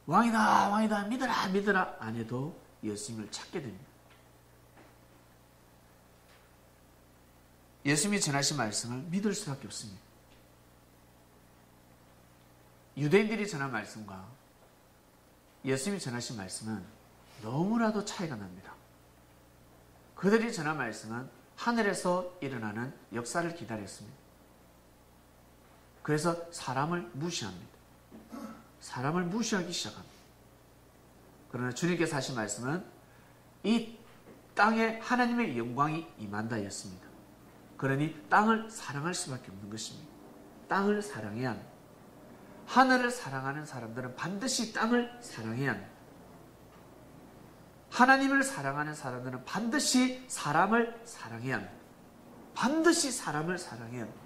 왕이다 왕이다 믿어라 안 해도 예수님을 찾게 됩니다. 예수님이 전하신 말씀을 믿을 수밖에 없습니다. 유대인들이 전한 말씀과 예수님이 전하신 말씀은 너무나도 차이가 납니다. 그들이 전한 말씀은 하늘에서 일어나는 역사를 기다렸습니다. 그래서 사람을 무시합니다. 사람을 무시하기 시작합니다. 그러나 주님께서 하신 말씀은 이 땅에 하나님의 영광이 임한다였습니다. 그러니 땅을 사랑할 수밖에 없는 것입니다. 땅을 사랑해야 합니다. 하늘을 사랑하는 사람들은 반드시 땅을 사랑해야 합니다. 하나님을 사랑하는 사람들은 반드시 사람을 사랑해야 합니다. 반드시 사람을 사랑해야 합니다.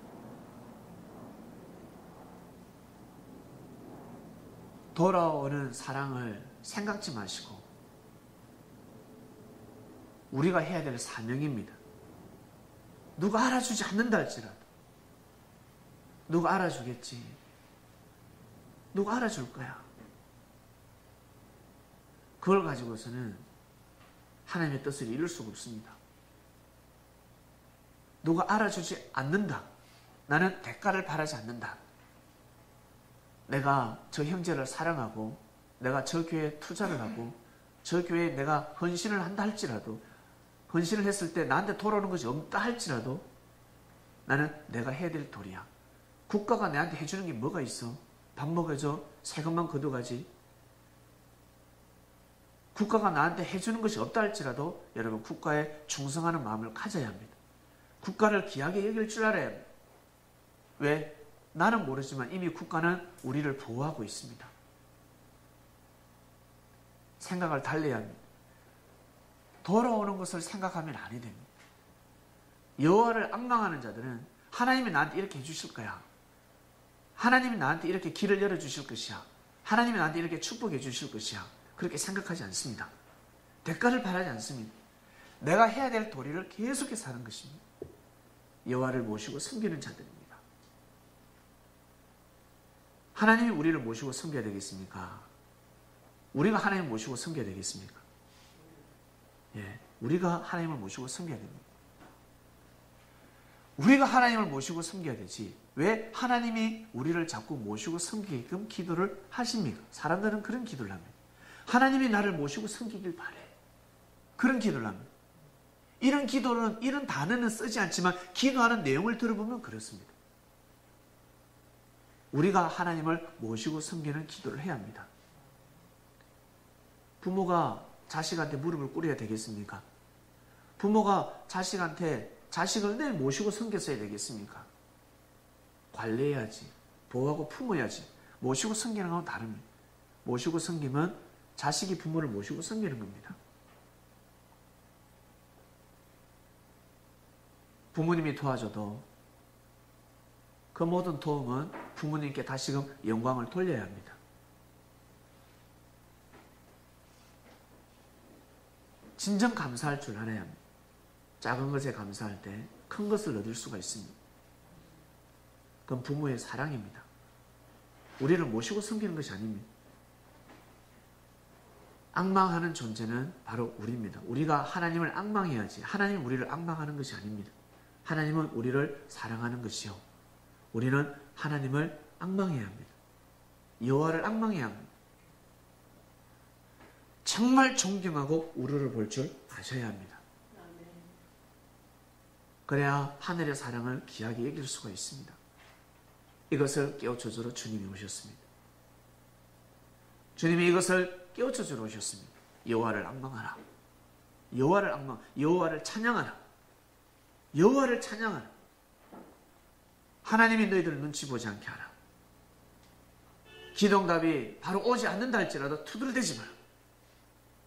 돌아오는 사랑을 생각지 마시고 우리가 해야 될 사명입니다. 누가 알아주지 않는다 할지라도 누가 알아주겠지. 누가 알아줄 거야. 그걸 가지고서는 하나님의 뜻을 이룰 수가 없습니다. 누가 알아주지 않는다. 나는 대가를 바라지 않는다. 내가 저 형제를 사랑하고 내가 저 교회에 투자를 하고 저 교회에 내가 헌신을 한다 할지라도 헌신을 했을 때 나한테 돌아오는 것이 없다 할지라도 나는 내가 해야 될 도리야. 국가가 내한테 해주는 게 뭐가 있어? 밥 먹여줘? 세금만 걷어가지? 국가가 나한테 해주는 것이 없다 할지라도 여러분 국가에 충성하는 마음을 가져야 합니다. 국가를 귀하게 여길 줄 알아야 합니다. 왜? 나는 모르지만 이미 국가는 우리를 보호하고 있습니다. 생각을 달래야 합니다. 돌아오는 것을 생각하면 아니 됩니다. 여호와를 앙망하는 자들은 하나님이 나한테 이렇게 해주실 거야. 하나님이 나한테 이렇게 길을 열어주실 것이야. 하나님이 나한테 이렇게 축복해 주실 것이야. 그렇게 생각하지 않습니다. 대가를 바라지 않습니다. 내가 해야 될 도리를 계속해서 하는 것입니다. 여호와를 모시고 섬기는 자들입니다. 하나님이 우리를 모시고 섬겨야 되겠습니까? 우리가 하나님을 모시고 섬겨야 되겠습니까? 예, 우리가 하나님을 모시고 섬겨야 됩니다. 우리가 하나님을 모시고 섬겨야 되지. 왜 하나님이 우리를 자꾸 모시고 섬기게끔 기도를 하십니까? 사람들은 그런 기도를 합니다. 하나님이 나를 모시고 섬기길 바래. 그런 기도를 합니다. 이런 기도는, 이런 단어는 쓰지 않지만 기도하는 내용을 들어보면 그렇습니다. 우리가 하나님을 모시고 섬기는 기도를 해야 합니다. 부모가 자식한테 무릎을 꿇어야 되겠습니까? 부모가 자식한테 자식을 늘 모시고 섬겼어야 되겠습니까? 관리해야지. 보호하고 품어야지. 모시고 섬기는 거하고 다릅니다. 모시고 섬기면 자식이 부모를 모시고 섬기는 겁니다. 부모님이 도와줘도 그 모든 도움은 부모님께 다시금 영광을 돌려야 합니다. 진정 감사할 줄 알아야 합니다. 작은 것에 감사할 때 큰 것을 얻을 수가 있습니다. 그건 부모의 사랑입니다. 우리를 모시고 섬기는 것이 아닙니다. 앙망하는 존재는 바로 우리입니다. 우리가 하나님을 앙망해야지. 하나님은 우리를 앙망하는 것이 아닙니다. 하나님은 우리를 사랑하는 것이요. 우리는 하나님을 앙망해야 합니다. 여호와를 앙망해야 합니다. 정말 존경하고 우러러 볼 줄 아셔야 합니다. 그래야 하늘의 사랑을 귀하게 여길 수가 있습니다. 이것을 깨우쳐주러 주님이 오셨습니다. 주님이 이것을 깨우쳐주러 오셨습니다. 여호와를 앙망하라. 여호와를 앙망, 여호와를 찬양하라. 여호와를 찬양하라. 하나님이 너희들을 눈치 보지 않게 하라. 기도응답이 바로 오지 않는다 할지라도 투덜대지 마라.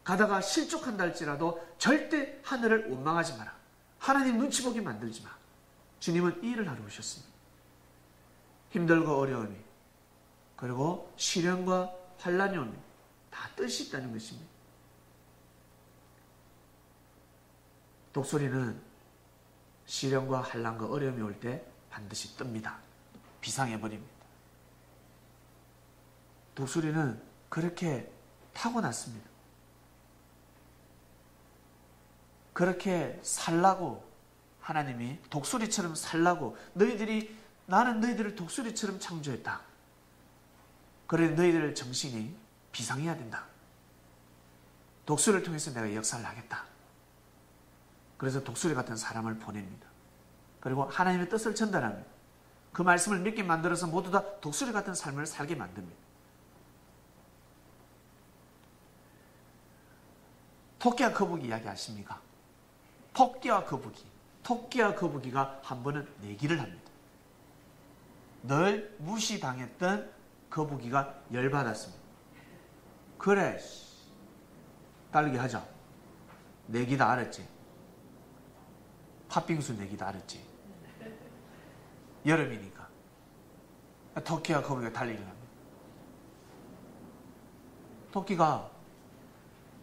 가다가 실족한다 할지라도 절대 하늘을 원망하지 마라. 하나님 눈치 보게 만들지 마. 주님은 이 일을 하러 오셨습니다. 힘들고 어려움이 그리고 시련과 환난이 오면 다 뜻이 있다는 것입니다. 독수리는 시련과 환난과 어려움이 올 때 반드시 뜹니다. 비상해버립니다. 독수리는 그렇게 타고났습니다. 그렇게 살라고 하나님이 독수리처럼 살라고 나는 너희들을 독수리처럼 창조했다. 그래 너희들 정신이 비상해야 된다. 독수리를 통해서 내가 역사를 하겠다. 그래서 독수리 같은 사람을 보냅니다. 그리고 하나님의 뜻을 전달합니다. 그 말씀을 믿게 만들어서 모두 다 독수리 같은 삶을 살게 만듭니다. 토끼와 거북이 이야기 아십니까? 토끼와 거북이. 토끼와 거북이가 한 번은 내기를 합니다. 늘 무시당했던 거북이가 열받았습니다. 그래, 달리기 하자. 내기다 알았지? 팥빙수 내기다 알았지? 여름이니까. 토끼와 거북이가 달리기를 합니다. 토끼가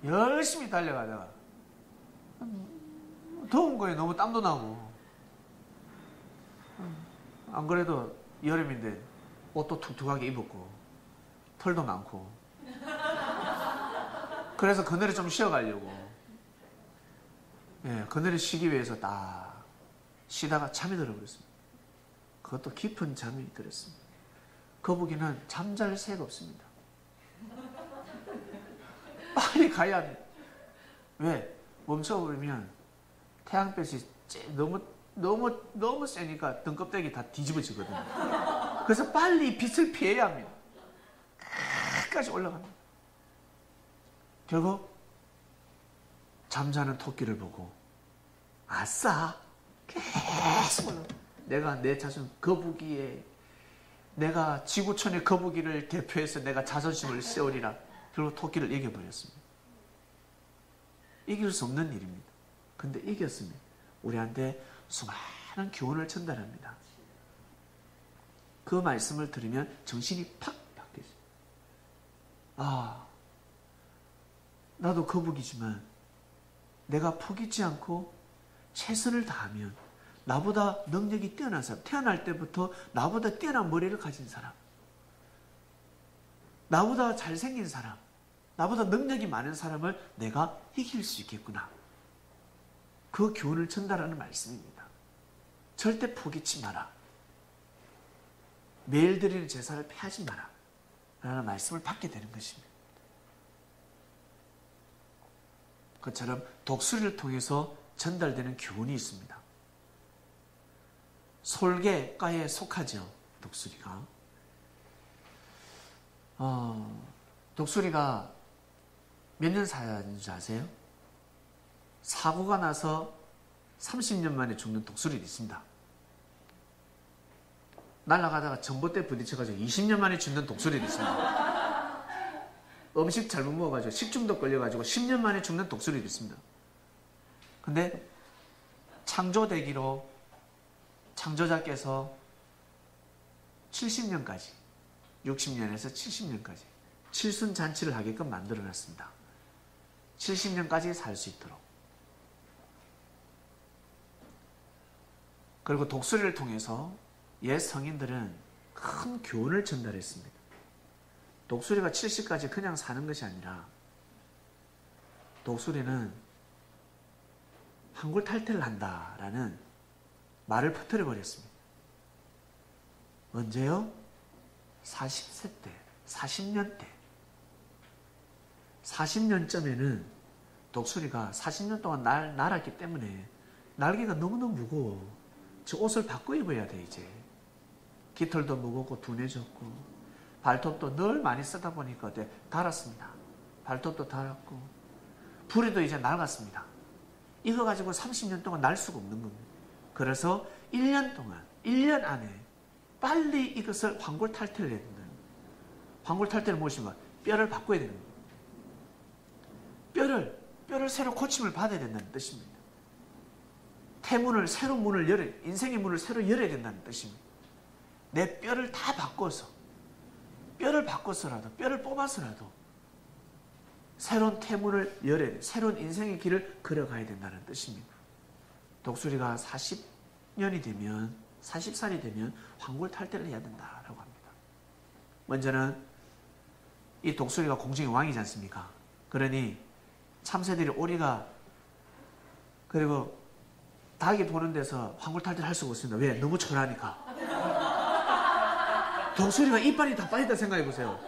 열심히 달려가다가 더운 거에 너무 땀도 나고, 안 그래도 여름인데 옷도 툭툭하게 입었고 털도 많고, 그래서 그늘에 좀 쉬어가려고, 그늘에 쉬기 위해서 딱 쉬다가 잠이 들어버렸습니다. 그것도 깊은 잠이 들었습니다. 거북이는 잠잘 새가 없습니다. 빨리 가야 합니다. 왜? 멈춰버리면 태양빛이 너무 세니까 등껍데기 다 뒤집어지거든요. 그래서 빨리 빛을 피해야 합니다. 끝까지 올라갑니다. 결국 잠자는 토끼를 보고 아싸! 계속 올라가. 내가 내 자신 거북이에, 내가 지구촌의 거북이를 대표해서 내가 자존심을 세우리라. 결국 토끼를 이겨버렸습니다. 이길 수 없는 일입니다. 근데 이겼으면 우리한테 수많은 교훈을 전달합니다. 그 말씀을 들으면 정신이 팍 바뀌어요. 아, 나도 거북이지만 내가 포기치 않고 최선을 다하면 나보다 능력이 뛰어난 사람, 태어날 때부터 나보다 뛰어난 머리를 가진 사람, 나보다 잘생긴 사람, 나보다 능력이 많은 사람을 내가 이길 수 있겠구나. 그 교훈을 전달하는 말씀입니다. 절대 포기치 마라. 매일 드리는 제사를 패하지 마라. 라는 말씀을 받게 되는 것입니다. 그처럼 독수리를 통해서 전달되는 교훈이 있습니다. 솔개과에 속하죠, 독수리가. 독수리가 몇 년 사는 줄 아세요? 사고가 나서 30년 만에 죽는 독수리도 있습니다. 날아가다가 전봇대에 부딪혀가지고 20년 만에 죽는 독수리도 있습니다. 음식 잘못 먹어가지고 식중독 걸려가지고 10년 만에 죽는 독수리도 있습니다. 근데 창조되기로 창조자께서 70년까지, 60년에서 70년까지 칠순잔치를 하게끔 만들어놨습니다. 70년까지 살 수 있도록. 그리고 독수리를 통해서 옛 성인들은 큰 교훈을 전달했습니다. 독수리가 70까지 그냥 사는 것이 아니라 독수리는 환골탈태를 한다라는 말을 퍼뜨려 버렸습니다. 언제요? 40세 때, 40년 때. 40년쯤에는 독수리가 40년 동안 날았기 때문에 날개가 너무너무 무거워. 저 옷을 바꿔 입어야 돼, 이제. 깃털도 무겁고 둔해졌고 발톱도 늘 많이 쓰다 보니까 닳았습니다. 발톱도 닳았고 부리도 이제 낡았습니다. 이거 가지고 30년 동안 날 수가 없는 겁니다. 그래서 1년 동안, 1년 안에 빨리 이것을 환골탈태를 해야 된다. 환골탈태를 무엇인가? 뼈를 바꿔야 되는 겁니다. 뼈를 새로 고침을 받아야 된다는 뜻입니다. 새로운 문을 인생의 문을 새로 열어야 된다는 뜻입니다. 내 뼈를 다 바꿔서, 뼈를 바꿔서라도, 뼈를 뽑아서라도 새로운 태문을 열어야 돼. 새로운 인생의 길을 걸어가야 된다는 뜻입니다. 독수리가 40년이 되면, 40살이 되면 환골탈태를 해야 된다라고 합니다. 먼저는 이 독수리가 공중의 왕이지 않습니까? 그러니 참새들이 오리가 그리고 닭이 보는 데서 환골탈태를 할 수가 없습니다. 왜? 너무 초라하니까. 독수리가 이빨이 다 빠졌다 생각해 보세요.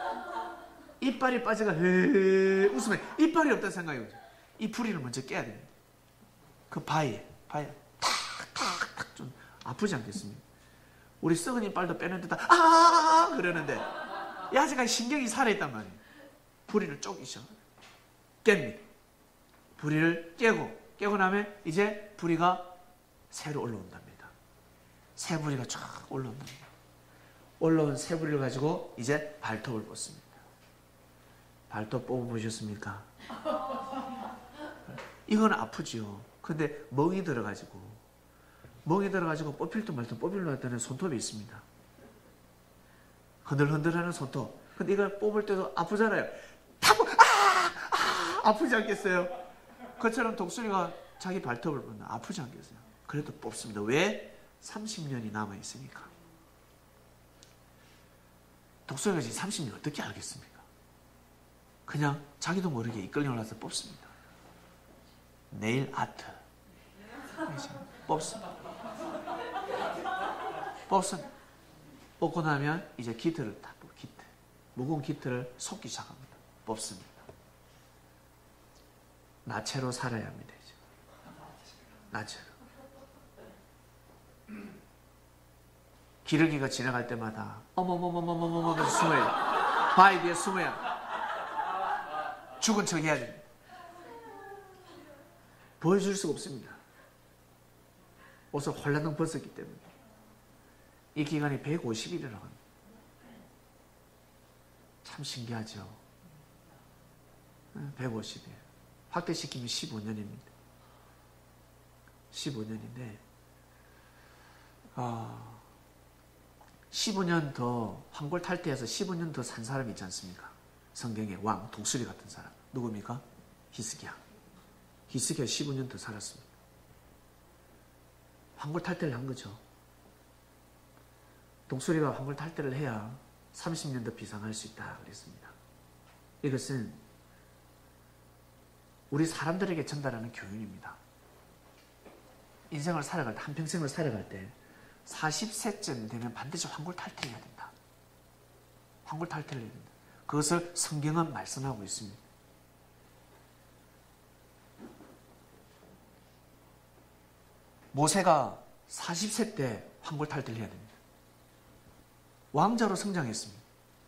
이빨이 빠져가 웃으면 이빨이 없다 생각해 보세요. 이 부리를 먼저 깨야 됩니다. 그 바위에 탁탁탁 좀 아프지 않겠습니까? 우리 썩은 이빨도 빼는 데다 그러는데 아직까지 신경이 살아있단 말이에요. 부리를 쪼기셔 깹니다. 부리를 깨고 나면 이제 부리가 새로 올라온답니다. 새 부리가 쫙 올라온답니다. 올라온 새 부리를 가지고 이제 발톱을 뽑습니다. 발톱 뽑아보셨습니까? 이건 아프죠. 근데 멍이 들어가지고 뽑힐 듯 말 듯 뽑히려 했다는 손톱이 있습니다. 흔들흔들하는 손톱. 근데 이걸 뽑을 때도 아프잖아요. 아프지 않겠어요? 그처럼 독수리가 자기 발톱을 뽑는 아프지 않겠어요? 그래도 뽑습니다. 왜? 30년이 남아있으니까. 독수리가 지금 30년 어떻게 알겠습니까? 그냥 자기도 모르게 이끌려 올라서 뽑습니다. 네일 아트. 뽑습니다. 뽑고 나면 이제 기트를 다 뽑고, 무거운 기트를 솟기 시작합니다. 뽑습니다. 나체로 살아야 합니다. 이제. 나체로. 기러기가 지나갈 때마다 어머머머머머머머 숨어요. 바위 뒤에 숨어요. 죽은 척 해야 됩니다. 보여줄 수가 없습니다. 옷을 홀라당 벗었기 때문에. 이 기간이 150일이라고 합니다. 참 신기하죠. 150일. 확대시키면 15년입니다. 15년인데 15년 더 황골탈퇴해서 15년 더 산 사람이 있지 않습니까? 성경의 왕, 독수리 같은 사람. 누굽니까? 히스기야. 히스기야 15년 더 살았습니다. 황골탈퇴를 한 거죠. 독수리가 황골탈퇴를 해야 30년 더 비상할 수 있다 그랬습니다. 이것은 우리 사람들에게 전달하는 교훈입니다. 인생을 살아갈 때, 한평생을 살아갈 때 40세쯤 되면 반드시 황골탈퇴를 해야 된다. 황골탈퇴를 해야 된다. 그것을 성경은 말씀하고 있습니다. 모세가 40세 때 황골탈퇴를 해야 됩니다. 왕자로 성장했습니다.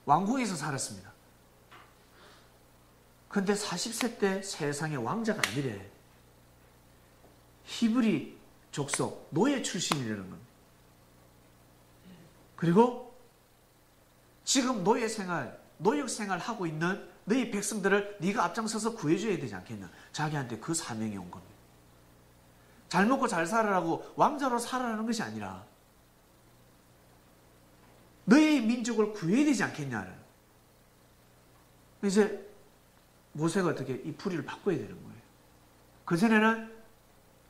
왕궁에서 살았습니다. 그런데 40세 때 세상에 왕자가 아니래. 히브리 족속 노예 출신이라는 겁니다. 그리고 지금 노예 생활, 노역 생활 하고 있는 너희 백성들을 네가 앞장서서 구해줘야 되지 않겠냐. 자기한테 그 사명이 온 겁니다. 잘 먹고 잘 살아라고 왕자로 살아라는 것이 아니라 너희 민족을 구해야 되지 않겠냐는. 이제 모세가 어떻게 이 풀이를 바꿔야 되는 거예요. 그전에는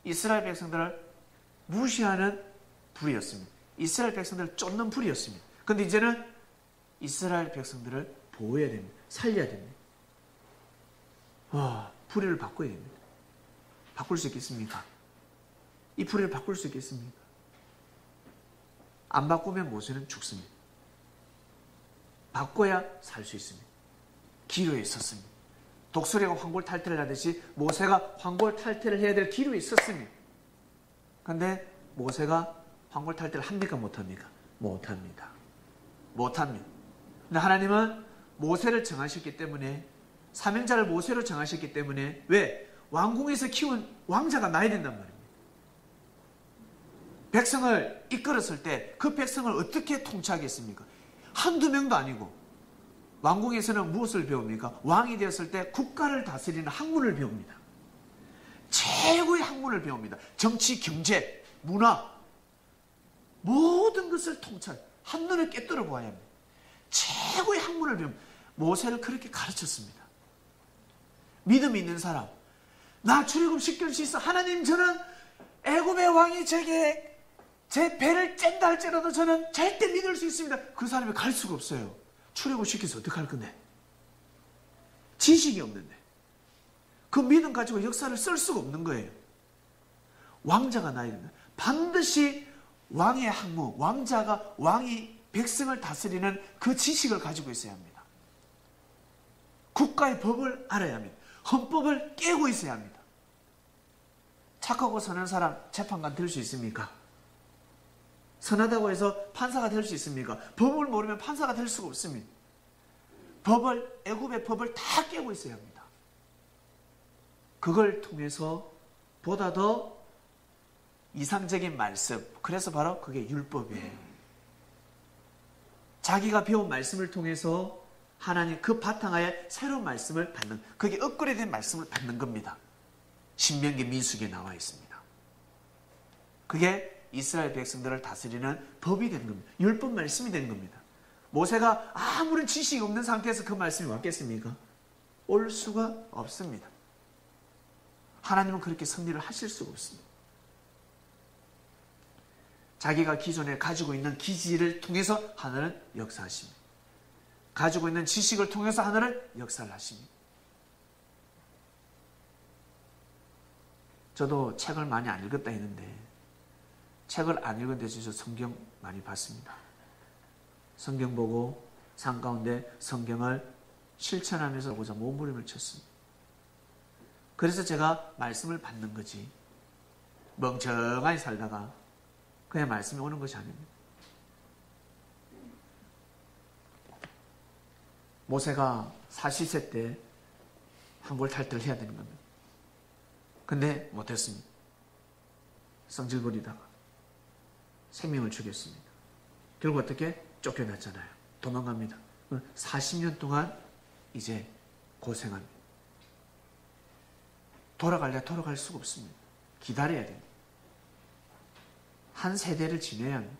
이스라엘 백성들을 무시하는 불이었습니다. 이스라엘 백성들을 쫓는 불이었습니다. 그런데 이제는 이스라엘 백성들을 보호해야 됩니다. 살려야 됩니다. 불의를 바꿔야 됩니다. 바꿀 수 있겠습니까? 이 불의를 바꿀 수 있겠습니까? 안 바꾸면 모세는 죽습니다. 바꿔야 살 수 있습니다. 기로에 있었습니다. 독수리가 황골탈퇴를 하듯이 모세가 황골탈퇴를 해야 될 기로에 있었습니다. 그런데 모세가 황골탈퇴를 합니까? 못합니까? 못합니다. 못합니다. 근데 하나님은 모세를 정하셨기 때문에, 사명자를 모세로 정하셨기 때문에, 왜? 왕궁에서 키운 왕자가 나야 된단 말입니다. 백성을 이끌었을 때 그 백성을 어떻게 통치하겠습니까? 한두 명도 아니고. 왕궁에서는 무엇을 배웁니까? 왕이 되었을 때 국가를 다스리는 학문을 배웁니다. 최고의 학문을 배웁니다. 정치, 경제, 문화, 모든 것을 통찰, 한눈에 깨뜨려 보아야 합니다. 최고의 학문을 배웁니다. 모세를 그렇게 가르쳤습니다. 믿음이 있는 사람, 나 출애굽시킬 수 있어. 하나님, 저는 애굽의 왕이 제게 제 배를 짠다 할지라도 저는 절대 믿을 수 있습니다. 그 사람이 갈 수가 없어요. 출애굽시켜서 어떻게 할 건데? 지식이 없는데. 그 믿음 가지고 역사를 쓸 수가 없는 거예요. 왕자가 나야 된다. 반드시 왕의 학문, 왕이 백성을 다스리는 그 지식을 가지고 있어야 합니다. 국가의 법을 알아야 합니다. 헌법을 깨고 있어야 합니다. 착하고 선한 사람 재판관 될 수 있습니까? 선하다고 해서 판사가 될 수 있습니까? 법을 모르면 판사가 될 수가 없습니다. 애굽의 법을 다 깨고 있어야 합니다. 그걸 통해서 보다 더 이상적인 말씀, 그래서 바로 그게 율법이에요. 자기가 배운 말씀을 통해서 하나님 그 바탕하에 새로운 말씀을 받는, 그게 업그레이드된 말씀을 받는 겁니다. 신명기 민수기에 나와 있습니다. 그게 이스라엘 백성들을 다스리는 법이 된 겁니다. 율법 말씀이 된 겁니다. 모세가 아무런 지식이 없는 상태에서 그 말씀이 왔겠습니까? 올 수가 없습니다. 하나님은 그렇게 섭리를 하실 수가 없습니다. 자기가 기존에 가지고 있는 기지를 통해서 하나는 역사하십니다. 가지고 있는 지식을 통해서 하나를 역사를 하십니다. 저도 책을 많이 안 읽었다 했는데 책을 안 읽은 대신 저 성경 많이 봤습니다. 성경 보고 삶 가운데 성경을 실천하면서 보고자 몸부림을 쳤습니다. 그래서 제가 말씀을 받는 거지 멍청하게 살다가 그냥 말씀이 오는 것이 아닙니다. 모세가 40세 때 한골 탈퇴를 해야 되는 겁니다. 근데 못했습니다. 성질 부리다가 생명을 죽였습니다. 결국 어떻게? 쫓겨났잖아요. 도망갑니다. 40년 동안 이제 고생합니다. 돌아갈 수가 없습니다. 기다려야 됩니다. 한 세대를 지내야 합니다.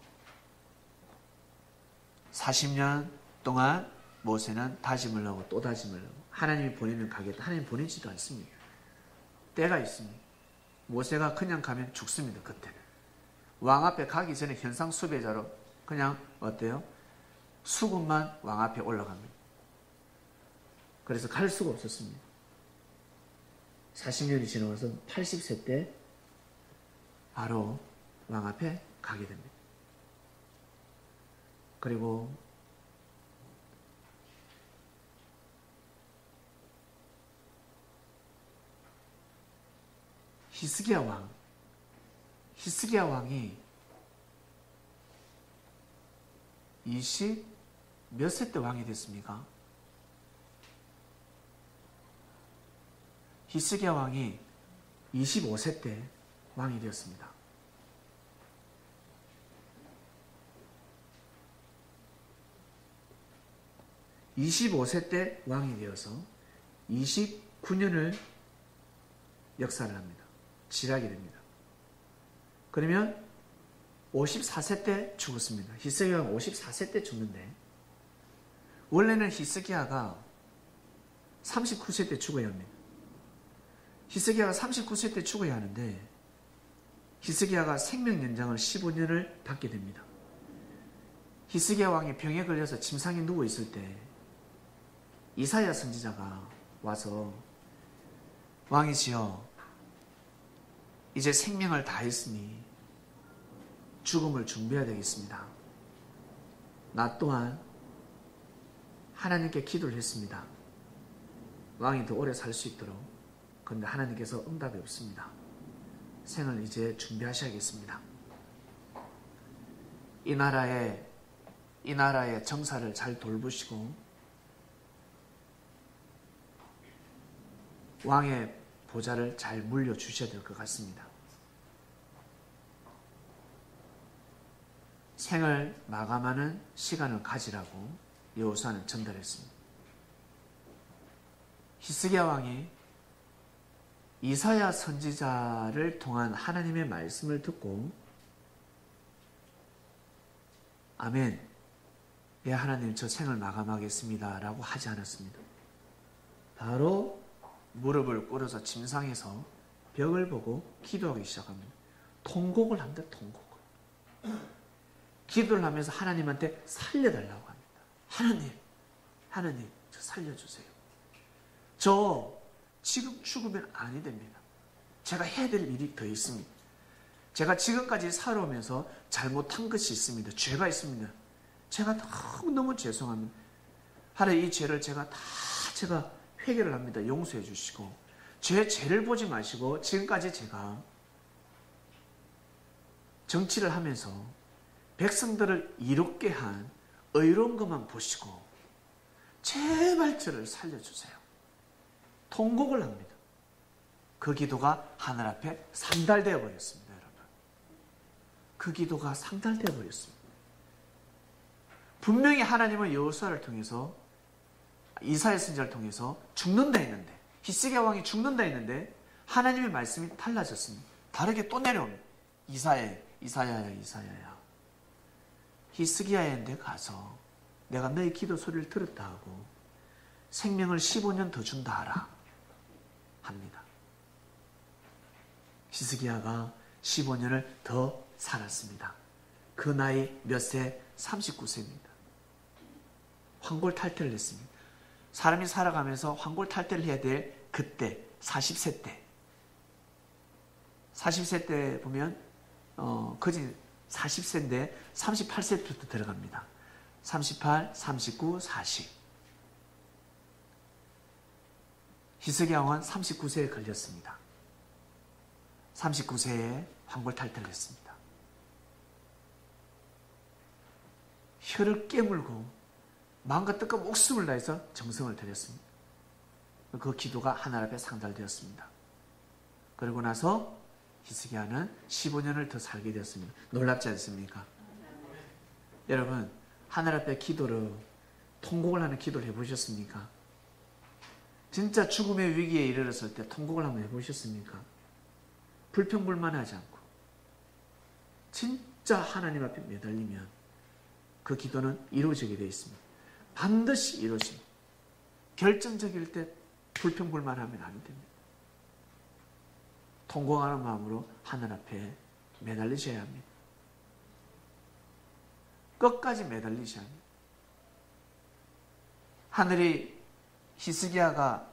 40년 동안 모세는 다짐을 하고 또 다짐을 하고 하나님이 보내면 가겠다. 하나님이 보내지도 않습니다. 때가 있습니다. 모세가 그냥 가면 죽습니다. 그때는. 왕 앞에 가기 전에 현상 수배자로 그냥 어때요? 수군만 왕 앞에 올라갑니다. 그래서 갈 수가 없었습니다. 40년이 지나서 80세 때 바로 왕 앞에 가게 됩니다. 그리고 히스기야 왕이 20 몇 세 때 왕이 됐습니까? 히스기야 왕이 25세 때 왕이 되었습니다. (25세) 때 왕이 되어서 29년을 역사를 합니다. 지나게 됩니다. 그러면 54세 때 죽었습니다. 히스기야가 54세 때 죽는데 원래는 히스기야가 39세 때 죽어야 합니다. 히스기야가 39세 때 죽어야 하는데 히스기야가 생명 연장을 15년을 받게 됩니다. 히스기야 왕이 병에 걸려서 침상에 누워 있을 때 이사야 선지자가 와서 왕이시여 이제 생명을 다했으니 죽음을 준비해야 되겠습니다. 나 또한 하나님께 기도를 했습니다. 왕이 더 오래 살 수 있도록. 그런데 하나님께서 응답이 없습니다. 생을 이제 준비하셔야겠습니다. 이 나라의 정사를 잘 돌보시고 왕의 보좌를 잘 물려주셔야 될 것 같습니다. 생을 마감하는 시간을 가지라고 여호수아는 전달했습니다. 히스기야 왕이 이사야 선지자를 통한 하나님의 말씀을 듣고 아멘, 예 하나님 저 생을 마감하겠습니다 라고 하지 않았습니다. 바로 무릎을 꿇어서 침상에서 벽을 보고 기도하기 시작합니다. 통곡을 합니다. 통곡을. 기도를 하면서 하나님한테 살려달라고 합니다. 하나님 저 살려주세요. 저 지금 죽으면 아니 됩니다. 제가 해야 될 일이 더 있습니다. 제가 지금까지 살아오면서 잘못한 것이 있습니다. 죄가 있습니다. 제가 너무 죄송합니다. 하나님 이 죄를 제가 회개를 합니다. 용서해 주시고 죄를 보지 마시고 지금까지 제가 정치를 하면서 백성들을 이롭게 한 의로운 것만 보시고 제발 저를 살려주세요. 통곡을 합니다. 그 기도가 하늘 앞에 상달되어 버렸습니다. 여러분, 그 기도가 상달되어 버렸습니다. 분명히 하나님은 여호수아를 통해서, 이사야 선지자를 통해서 죽는다 했는데, 히스기야 왕이 죽는다 했는데 하나님의 말씀이 달라졌습니다. 다르게 또 내려옵니다. 이사야야 히스기야에 가서 내가 너의 기도 소리를 들었다 하고 생명을 15년 더 준다 하라 합니다. 히스기야가 15년을 더 살았습니다. 그 나이 몇 세? 39세입니다. 황골탈퇴를 했습니다. 사람이 살아가면서 황골탈퇴를 해야 될 그때 40세 때, 40세 때 보면 거진 40세인데 38세부터 들어갑니다. 38, 39, 40. 히스기야 왕은 39세에 걸렸습니다. 39세에 황골탈퇴를 했습니다. 혀를 깨물고 마음과 뜻과 목숨을 다해서 정성을 들였습니다. 그 기도가 하늘 앞에 상달되었습니다. 그러고 나서 히스기야는 15년을 더 살게 되었습니다. 놀랍지 않습니까? 여러분, 하늘 앞에 기도를, 통곡을 하는 기도를 해보셨습니까? 진짜 죽음의 위기에 이르렀을 때 통곡을 한번 해보셨습니까? 불평불만하지 않고 진짜 하나님 앞에 매달리면 그 기도는 이루어지게 되어 있습니다. 반드시 이루어집니다. 결정적일 때 불평불만하면 안 됩니다. 통곡하는 마음으로 하늘 앞에 매달리셔야 합니다. 끝까지 매달리셔야 합니다. 하늘이 히스기야가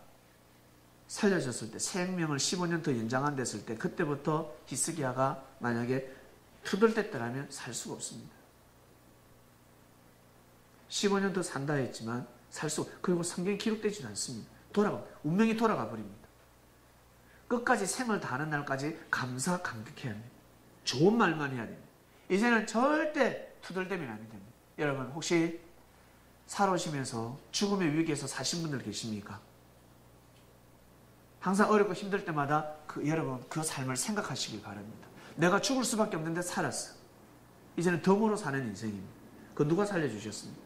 살려졌을 때, 생명을 15년 더 연장한 됐을 때, 그때부터 히스기야가 만약에 투덜댔더라면 살 수가 없습니다. 15년 더 산다 했지만 살 수, 그리고 성경에 기록되지도 않습니다. 운명이 돌아가 버립니다. 끝까지 생을 다하는 날까지 감사 감격해야 합니다. 좋은 말만 해야 됩니다. 이제는 절대 투덜대면 안 됩니다. 여러분, 혹시 살아오시면서 죽음의 위기에서 사신 분들 계십니까? 항상 어렵고 힘들 때마다 여러분 그 삶을 생각하시길 바랍니다. 내가 죽을 수밖에 없는데 살았어. 이제는 덤으로 사는 인생입니다. 그 누가 살려주셨습니까?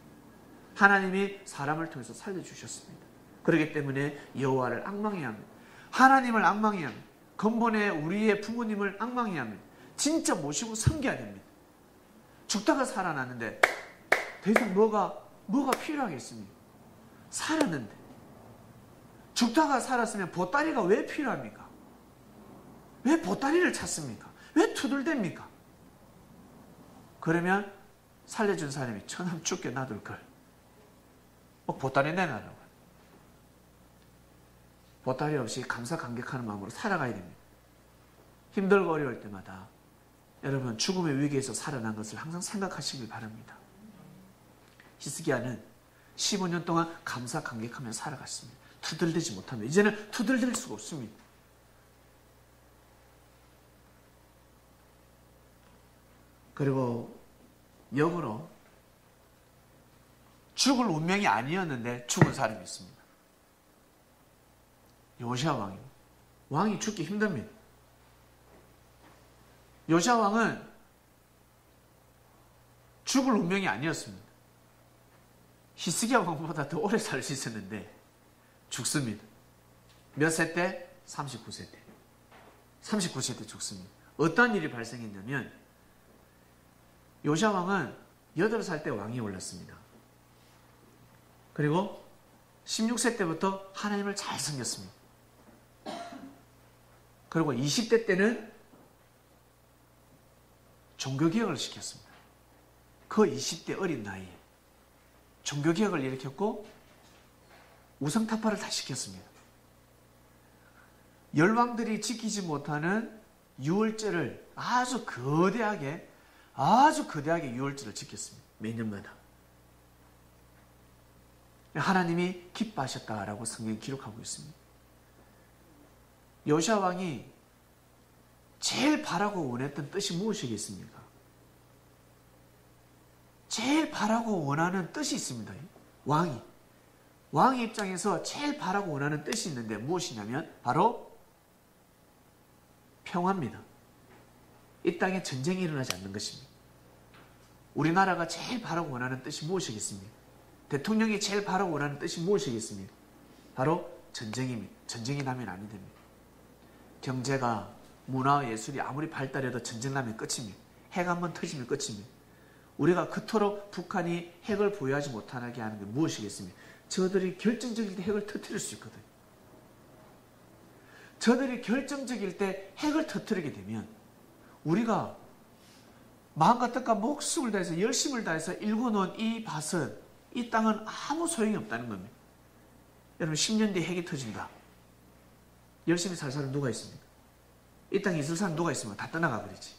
하나님이 사람을 통해서 살려주셨습니다. 그렇기 때문에 여호와를 앙망해야 합니다. 하나님을 앙망해야 합니다. 근본에 우리의 부모님을 앙망해야 합니다. 진짜 모시고 섬겨야 됩니다. 죽다가 살아났는데 더 이상 뭐가 필요하겠습니까? 살았는데. 죽다가 살았으면 보따리가 왜 필요합니까? 왜 보따리를 찾습니까? 왜 투덜댑니까? 그러면 살려준 사람이 천함 죽게 놔둘 걸. 보따리 내놔라고. 보따리 없이 감사 감격하는 마음으로 살아가야 됩니다. 힘들고 어려울 때마다 여러분 죽음의 위기에서 살아난 것을 항상 생각하시길 바랍니다. 히스기야는 15년 동안 감사 감격하며 살아갔습니다. 투덜대지 못합니다. 이제는 투덜댈 수가 없습니다. 그리고 역으로 죽을 운명이 아니었는데 죽은 사람이 있습니다. 요시야 왕입니다. 왕이 죽기 힘듭니다. 요시야 왕은 죽을 운명이 아니었습니다. 히스기야 왕보다 더 오래 살 수 있었는데 죽습니다. 몇 세 때? 39세 때. 39세 때 죽습니다. 어떤 일이 발생했냐면 요시야 왕은 8살 때 왕이 올랐습니다. 그리고 16세 때부터 하나님을 잘 섬겼습니다. 그리고 20대 때는 종교개혁을 시켰습니다. 그 20대 어린 나이에 종교개혁을 일으켰고 우상타파를 다 시켰습니다. 열왕들이 지키지 못하는 유월절을 아주 거대하게 유월절을 지켰습니다. 매년마다. 하나님이 기뻐하셨다라고 성경이 기록하고 있습니다. 요시야 왕이 제일 바라고 원했던 뜻이 무엇이겠습니까? 제일 바라고 원하는 뜻이 있습니다. 왕의 입장에서 제일 바라고 원하는 뜻이 있는데 무엇이냐면 바로 평화입니다. 이 땅에 전쟁이 일어나지 않는 것입니다. 우리나라가 제일 바라고 원하는 뜻이 무엇이겠습니까? 대통령이 제일 바라고 원하는 뜻이 무엇이겠습니까? 바로 전쟁입니다. 전쟁이 나면 안 됩니다. 경제가, 문화와 예술이 아무리 발달해도 전쟁 나면 끝입니다. 핵 한번 터지면 끝입니다. 우리가 그토록 북한이 핵을 보유하지 못하게 하는 게 무엇이겠습니까? 저들이 결정적일 때 핵을 터뜨릴 수 있거든요. 저들이 결정적일 때 핵을 터뜨리게 되면 우리가 마음과 뜻과 목숨을 다해서 열심을 다해서 일궈놓은 이 밭은, 이 땅은 아무 소용이 없다는 겁니다. 여러분 10년 뒤에 핵이 터진다. 열심히 살 사람 누가 있습니까? 이 땅에 있을 사람 누가 있으면 다 떠나가 버리지.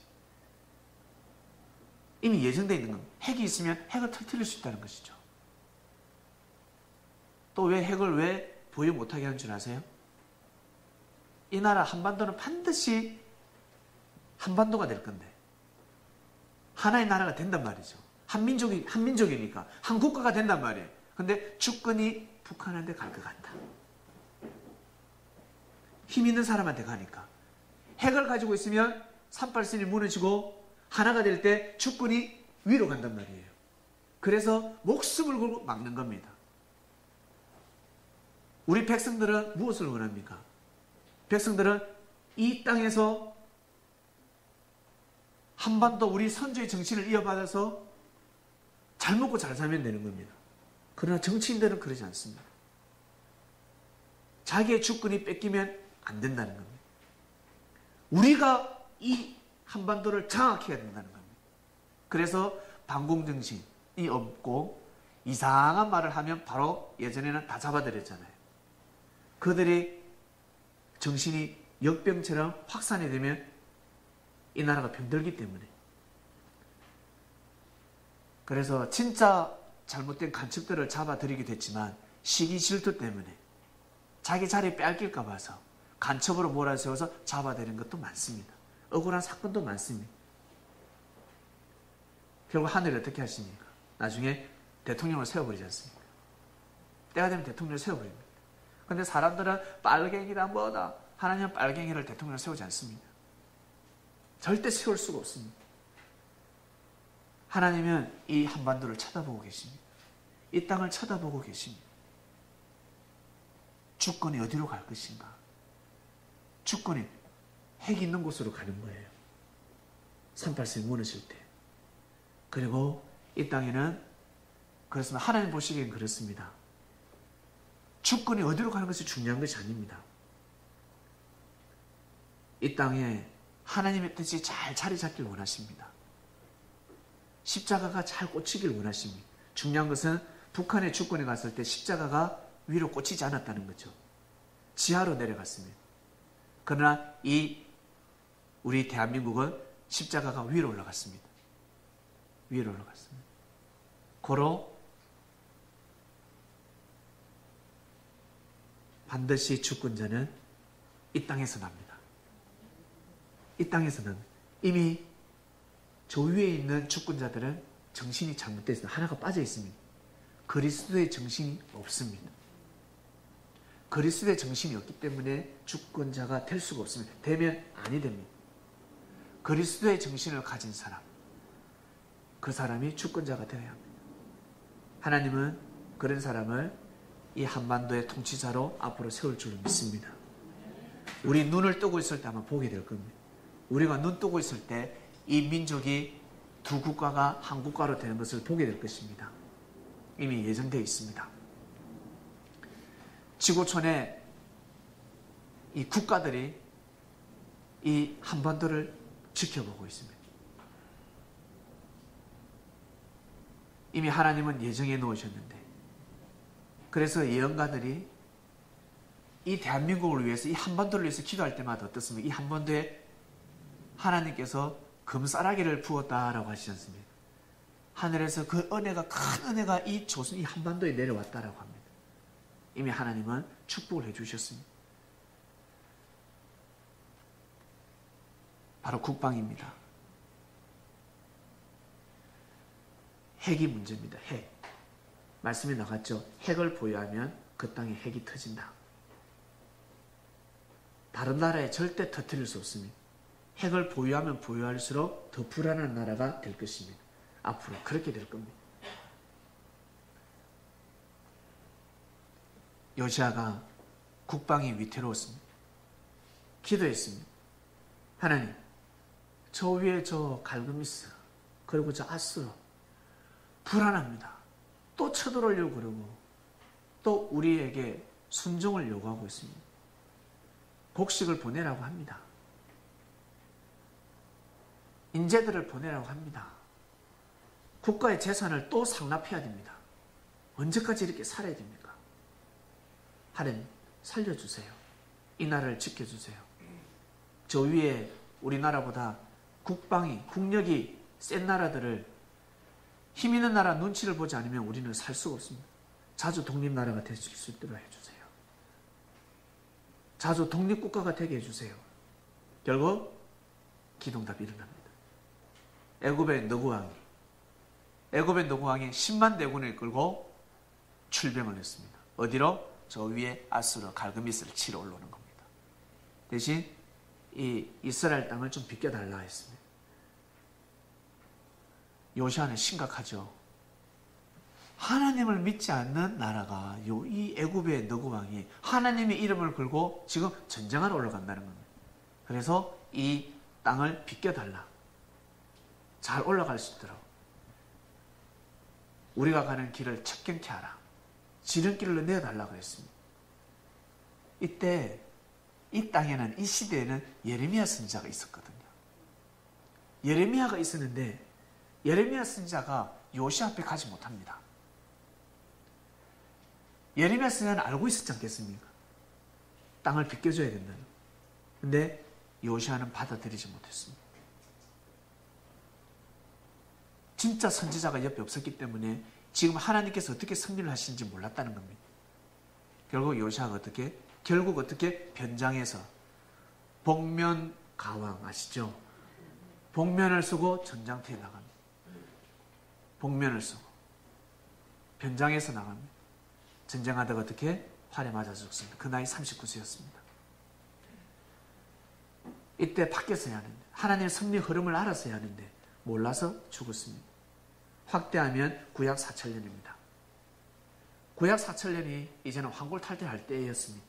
이미 예정되어 있는 겁니다. 핵이 있으면 핵을 터뜨릴 수 있다는 것이죠. 또 왜 핵을 왜 보유 못하게 하는 줄 아세요? 이 나라 한반도는 반드시 한반도가 될 건데 하나의 나라가 된단 말이죠. 한민족이니까 한 국가가 된단 말이에요. 근데 주권이 북한한테 갈 것 같다. 힘 있는 사람한테 가니까. 핵을 가지고 있으면 38선이 무너지고 하나가 될 때 주권이 위로 간단 말이에요. 그래서 목숨을 걸고 막는 겁니다. 우리 백성들은 무엇을 원합니까? 백성들은 이 땅에서 한반도 우리 선조의 정신을 이어받아서 잘 먹고 잘 살면 되는 겁니다. 그러나 정치인들은 그러지 않습니다. 자기의 주권이 뺏기면 안 된다는 겁니다. 우리가 이 한반도를 장악해야 된다는 겁니다. 그래서 반공정신이 없고 이상한 말을 하면 바로 예전에는 다 잡아들였잖아요. 그들의 정신이 역병처럼 확산이 되면 이 나라가 병들기 때문에. 그래서 진짜 잘못된 간첩들을 잡아들이게 됐지만 시기 질투 때문에 자기 자리 빼앗길까 봐서 간첩으로 몰아세워서 잡아들인 것도 많습니다. 억울한 사건도 많습니다. 결국 하늘이 어떻게 하십니까? 나중에 대통령을 세워버리지 않습니까? 때가 되면 대통령을 세워버립니다. 그런데 사람들은 빨갱이다 뭐다. 하나님은 빨갱이를 대통령을 세우지 않습니다. 절대 세울 수가 없습니다. 하나님은 이 한반도를 쳐다보고 계십니다. 이 땅을 쳐다보고 계십니다. 주권이 어디로 갈 것인가? 주권이 핵이 있는 곳으로 가는 거예요. 38선이 무너질 때. 그리고 이 땅에는 그렇습니다. 하나님 보시기엔 그렇습니다. 주권이 어디로 가는 것이 중요한 것이 아닙니다. 이 땅에 하나님의 뜻이 잘 자리 잡길 원하십니다. 십자가가 잘 꽂히길 원하십니다. 중요한 것은 북한의 주권에 갔을 때 십자가가 위로 꽂히지 않았다는 거죠. 지하로 내려갔습니다. 그러나 우리 대한민국은 십자가가 위로 올라갔습니다. 위로 올라갔습니다. 고로 반드시 주권자는 이 땅에서 납니다. 이 땅에서는 이미 저 위에 있는 주권자들은 정신이 잘못되어 있습니다. 하나가 빠져 있습니다. 그리스도의 정신이 없습니다. 그리스도의 정신이 없기 때문에 주권자가 될 수가 없습니다. 되면 아니 됩니다. 그리스도의 정신을 가진 사람, 그 사람이 주권자가 되어야 합니다. 하나님은 그런 사람을 이 한반도의 통치자로 앞으로 세울 줄로 믿습니다. 우리 눈을 뜨고 있을 때 아마 보게 될 겁니다. 우리가 눈 뜨고 있을 때 이 민족이 두 국가가 한 국가로 되는 것을 보게 될 것입니다. 이미 예정되어 있습니다. 지구촌에 이 국가들이 이 한반도를 지켜보고 있습니다. 이미 하나님은 예정해 놓으셨는데, 그래서 예언가들이 이 대한민국을 위해서, 이 한반도를 위해서 기도할 때마다 어떻습니까? 이 한반도에 하나님께서 금싸라기를 부었다라고 하시지 않습니까? 하늘에서 그 은혜가, 큰 은혜가 이 조선, 이 한반도에 내려왔다라고 합니다. 이미 하나님은 축복을 해주셨습니다. 바로 국방입니다. 핵이 문제입니다. 핵. 말씀이 나갔죠. 핵을 보유하면 그 땅에 핵이 터진다. 다른 나라에 절대 터뜨릴 수 없습니다. 핵을 보유하면 보유할수록 더 불안한 나라가 될 것입니다. 앞으로 그렇게 될 겁니다. 요시아가 국방이 위태로웠습니다. 기도했습니다. 하나님, 저 위에 저 갈그미스 그리고 저 아스로 불안합니다. 또 쳐들어오려고 그러고 또 우리에게 순종을 요구하고 있습니다. 곡식을 보내라고 합니다. 인재들을 보내라고 합니다. 국가의 재산을 또 상납해야 됩니다. 언제까지 이렇게 살아야 됩니까? 하나님, 살려주세요. 이 나라를 지켜주세요. 저 위에 우리나라보다 국력이 센 나라들을, 힘 있는 나라 눈치를 보지 않으면 우리는 살 수가 없습니다. 자주 독립나라가 될 수 있도록 해주세요. 자주 독립국가가 되게 해주세요. 결국 기동답이 일어납니다. 애굽의 너구왕이 10만 대군을 끌고 출병을 했습니다. 어디로? 저 위에 아수르 갈그미스를 치러 올라오는 겁니다. 대신 이 이스라엘 땅을 좀 비껴달라 했습니다. 요시아는 심각하죠. 하나님을 믿지 않는 나라가 이 애굽의 너구왕이 하나님의 이름을 걸고 지금 전쟁하러 올라간다는 겁니다. 그래서 이 땅을 비껴달라. 잘 올라갈 수 있도록 우리가 가는 길을 척경케 하라. 지름길을 내어달라 그랬습니다. 이때 이 땅에는, 이 시대에는 예레미야 선지자가 있었거든요. 예레미야가 있었는데 예레미야 선지자가 요시아 앞에 가지 못합니다. 예레미야 선지자는 알고 있었지 않겠습니까? 땅을 비껴줘야 된다는. 근데 요시아는 받아들이지 못했습니다. 진짜 선지자가 옆에 없었기 때문에 지금 하나님께서 어떻게 승리를 하시는지 몰랐다는 겁니다. 결국 요시아가 결국 어떻게 변장해서 복면가왕 아시죠? 복면을 쓰고 전장터에 나갑니다. 복면을 쓰고 변장해서 나갑니다. 전쟁하다가 어떻게? 활에 맞아 죽습니다. 그 나이 39세였습니다. 이때 바뀌었어야 하는데, 하나님의 승리 흐름을 알았어야 하는데 몰라서 죽었습니다. 확대하면 구약 4,000년입니다. 구약 4,000년이 이제는 환골탈태할 때였습니다.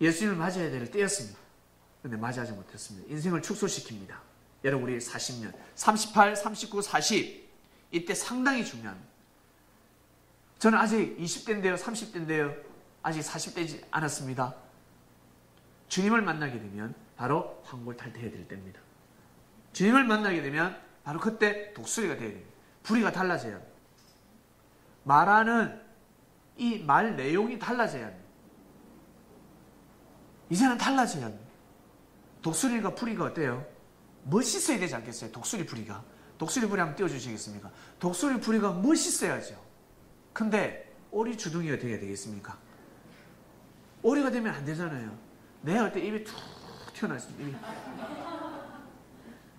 예수님을 맞아야 될 때였습니다. 그런데 맞이하지 못했습니다. 인생을 축소시킵니다. 여러분, 우리 40년, 38, 39, 40 이때 상당히 중요합니다. 저는 아직 20대인데요, 30대인데요, 아직 40대지 않았습니다. 주님을 만나게 되면 바로 환골탈태해야 될 때입니다. 주님을 만나게 되면 바로 그때 독수리가 되어야 됩니다. 부리가 달라져야 합니다. 말하는 이 말 내용이 달라져야 합니다. 이제는 달라져야 합니다. 독수리가 부리가 어때요? 멋있어야 되지 않겠어요? 독수리 부리가. 독수리 부리 한번 띄워주시겠습니까? 독수리 부리가 멋있어야죠. 근데 오리 주둥이가 되어야 되겠습니까? 오리가 되면 안 되잖아요. 내가 할 때 입이 툭 튀어나와 있습니다. 입이.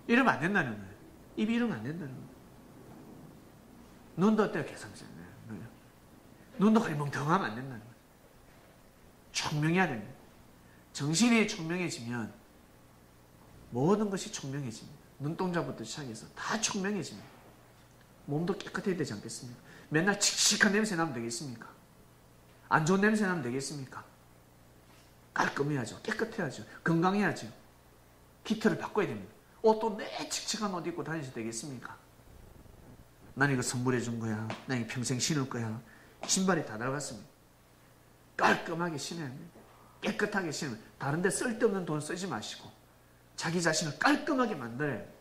이러면 안 된다는 거예요. 입이 이러면 안 된다는 거예요. 눈도 어때요? 개성스러워요. 눈도 그리 멍텅하면 안 된다는 거예요. 총명해야 됩니다. 정신이 총명해지면 모든 것이 총명해집니다. 눈동자부터 시작해서 다 총명해집니다. 몸도 깨끗해야 되지 않겠습니까? 맨날 칙칙한 냄새 나면 되겠습니까? 안 좋은 냄새 나면 되겠습니까? 깔끔해야죠. 깨끗해야죠. 건강해야죠. 기틀을 바꿔야 됩니다. 옷도 내 칙칙한 옷 입고 다니셔도 되겠습니까? 난 이거 선물해 준 거야. 난 이거 평생 신을 거야. 신발이 다 낡았습니다. 깔끔하게 신어야 합니다. 깨끗하게 신으면 다른 데 쓸데없는 돈 쓰지 마시고 자기 자신을 깔끔하게 만들어야 합니다.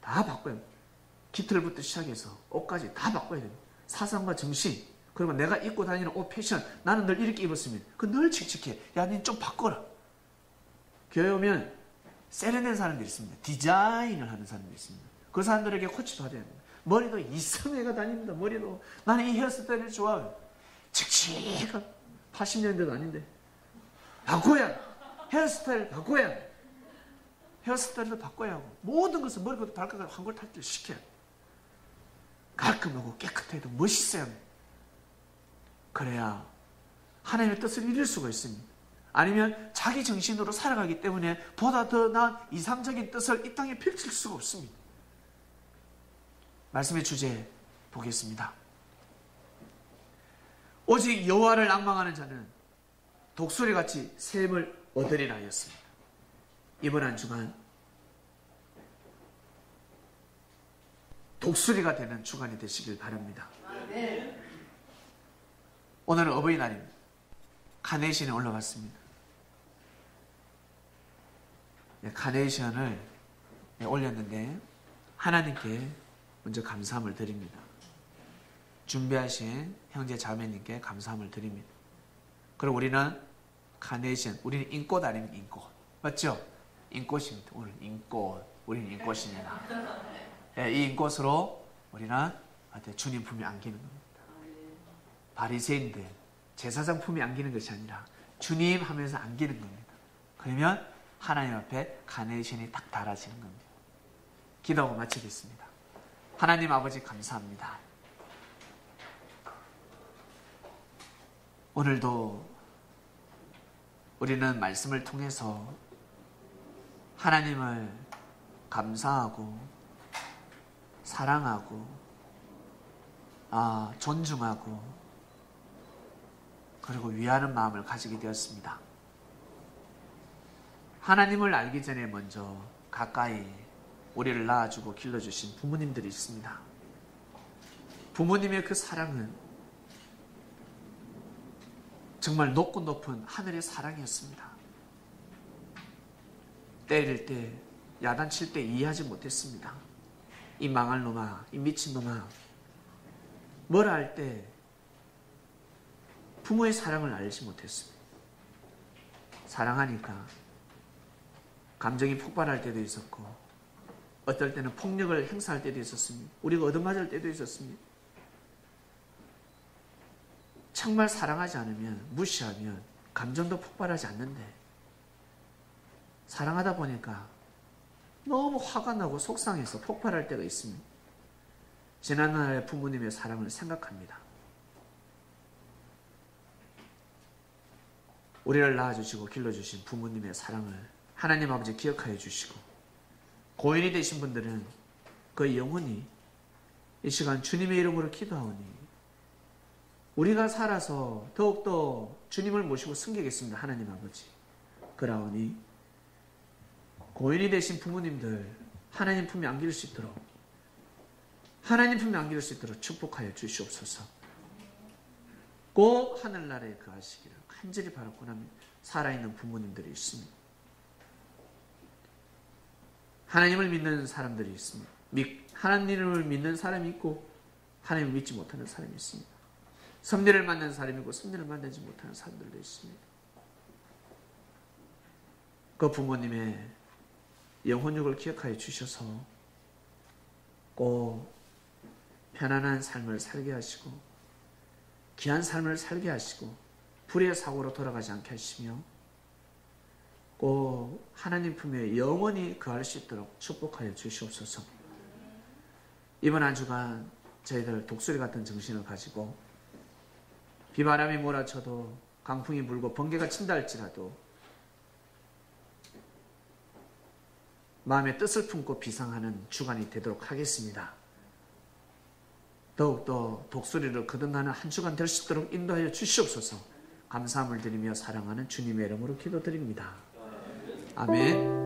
다 바꿔야 합니다. 깃털부터 시작해서 옷까지 다 바꿔야 됩니다. 사상과 정신, 그리고 내가 입고 다니는 옷 패션, 나는 늘 이렇게 입었습니다. 그 늘 칙칙해. 야, 니 좀 바꿔라. 교회 오면 세련된 사람들이 있습니다. 디자인을 하는 사람들이 있습니다. 그 사람들에게 코치 받아야 합니다. 머리도 이상해가 다닙니다. 머리도. 나는 이 헤어스타일을 좋아해요. 칙칙한 80년대도 아닌데. 바꿔야 해. 헤어스타일 바꿔야 해. 헤어스타일도 바꿔야 하고 모든 것을 머리부터 발끝까지 환골탈태를 시켜야 해. 깔끔하고 깨끗해도 멋있어야 합니다. 그래야 하나님의 뜻을 이룰 수가 있습니다. 아니면 자기 정신으로 살아가기 때문에 보다 더 나은 이상적인 뜻을 이 땅에 펼칠 수가 없습니다. 말씀의 주제 보겠습니다. 오직 여호와를 앙망하는 자는 독수리같이 샘을 얻으리라 하였습니다. 이번 한 주간 독수리가 되는 주간이 되시길 바랍니다. 오늘은 어버이날입니다. 카네이션이 올라갔습니다. 카네이션을 올렸는데 하나님께 먼저 감사함을 드립니다. 준비하신 형제 자매님께 감사함을 드립니다. 그리고 우리는 카네이션, 우리는 인꽃 아니면 인꽃, 맞죠? 인꽃입니다. 오늘 인꽃, 우리는 인꽃입니다. 이 인꽃으로 우리는 주님 품에 안기는 겁니다. 바리새인들 제사장 품에 안기는 것이 아니라 주님 하면서 안기는 겁니다. 그러면 하나님 앞에 카네이션이 딱 달아지는 겁니다. 기도하고 마치겠습니다. 하나님 아버지 감사합니다. 오늘도 우리는 말씀을 통해서 하나님을 감사하고 사랑하고 존중하고 그리고 위하는 마음을 가지게 되었습니다. 하나님을 알기 전에 먼저 가까이 우리를 낳아주고 길러주신 부모님들이 있습니다. 부모님의 그 사랑은 정말 높고 높은 하늘의 사랑이었습니다. 때릴 때, 야단칠 때 이해하지 못했습니다. 이 망할 놈아, 이 미친 놈아, 뭐라 할 때 부모의 사랑을 알지 못했습니다. 사랑하니까 감정이 폭발할 때도 있었고 어떨 때는 폭력을 행사할 때도 있었습니다. 우리가 얻어맞을 때도 있었습니다. 정말 사랑하지 않으면, 무시하면 감정도 폭발하지 않는데 사랑하다 보니까 너무 화가 나고 속상해서 폭발할 때가 있습니다. 지난날의 부모님의 사랑을 생각합니다. 우리를 낳아주시고 길러주신 부모님의 사랑을 하나님 아버지 기억하여 주시고, 고인이 되신 분들은 그 영혼이 이 시간 주님의 이름으로 기도하오니 우리가 살아서 더욱더 주님을 모시고 섬기겠습니다. 하나님 아버지. 그러하오니 고인이 되신 부모님들 하나님 품에 안길 수 있도록, 하나님 품에 안길 수 있도록 축복하여 주시옵소서. 꼭 하늘나라에 거하시기를 간절히 바랐고 합니다. 살아있는 부모님들이 있습니다. 하나님을 믿는 사람들이 있습니다. 하나님을 믿는 사람이 있고 하나님을 믿지 못하는 사람이 있습니다. 섭리를 만난 사람이 있고 섭리를 만나지 못하는 사람들도 있습니다. 그 부모님의 영혼육을 기억하여 주셔서 꼭 편안한 삶을 살게 하시고 귀한 삶을 살게 하시고 불의의 사고로 돌아가지 않게 하시며 꼭 하나님 품에 영원히 거할 수 있도록 축복하여 주시옵소서. 이번 한 주간 저희들 독수리 같은 정신을 가지고 비바람이 몰아쳐도 강풍이 불고 번개가 친다 할지라도 마음의 뜻을 품고 비상하는 주간이 되도록 하겠습니다. 더욱더 독수리를 거듭나는 한 주간 될 수 있도록 인도하여 주시옵소서. 감사함을 드리며 사랑하는 주님의 이름으로 기도드립니다. 아멘.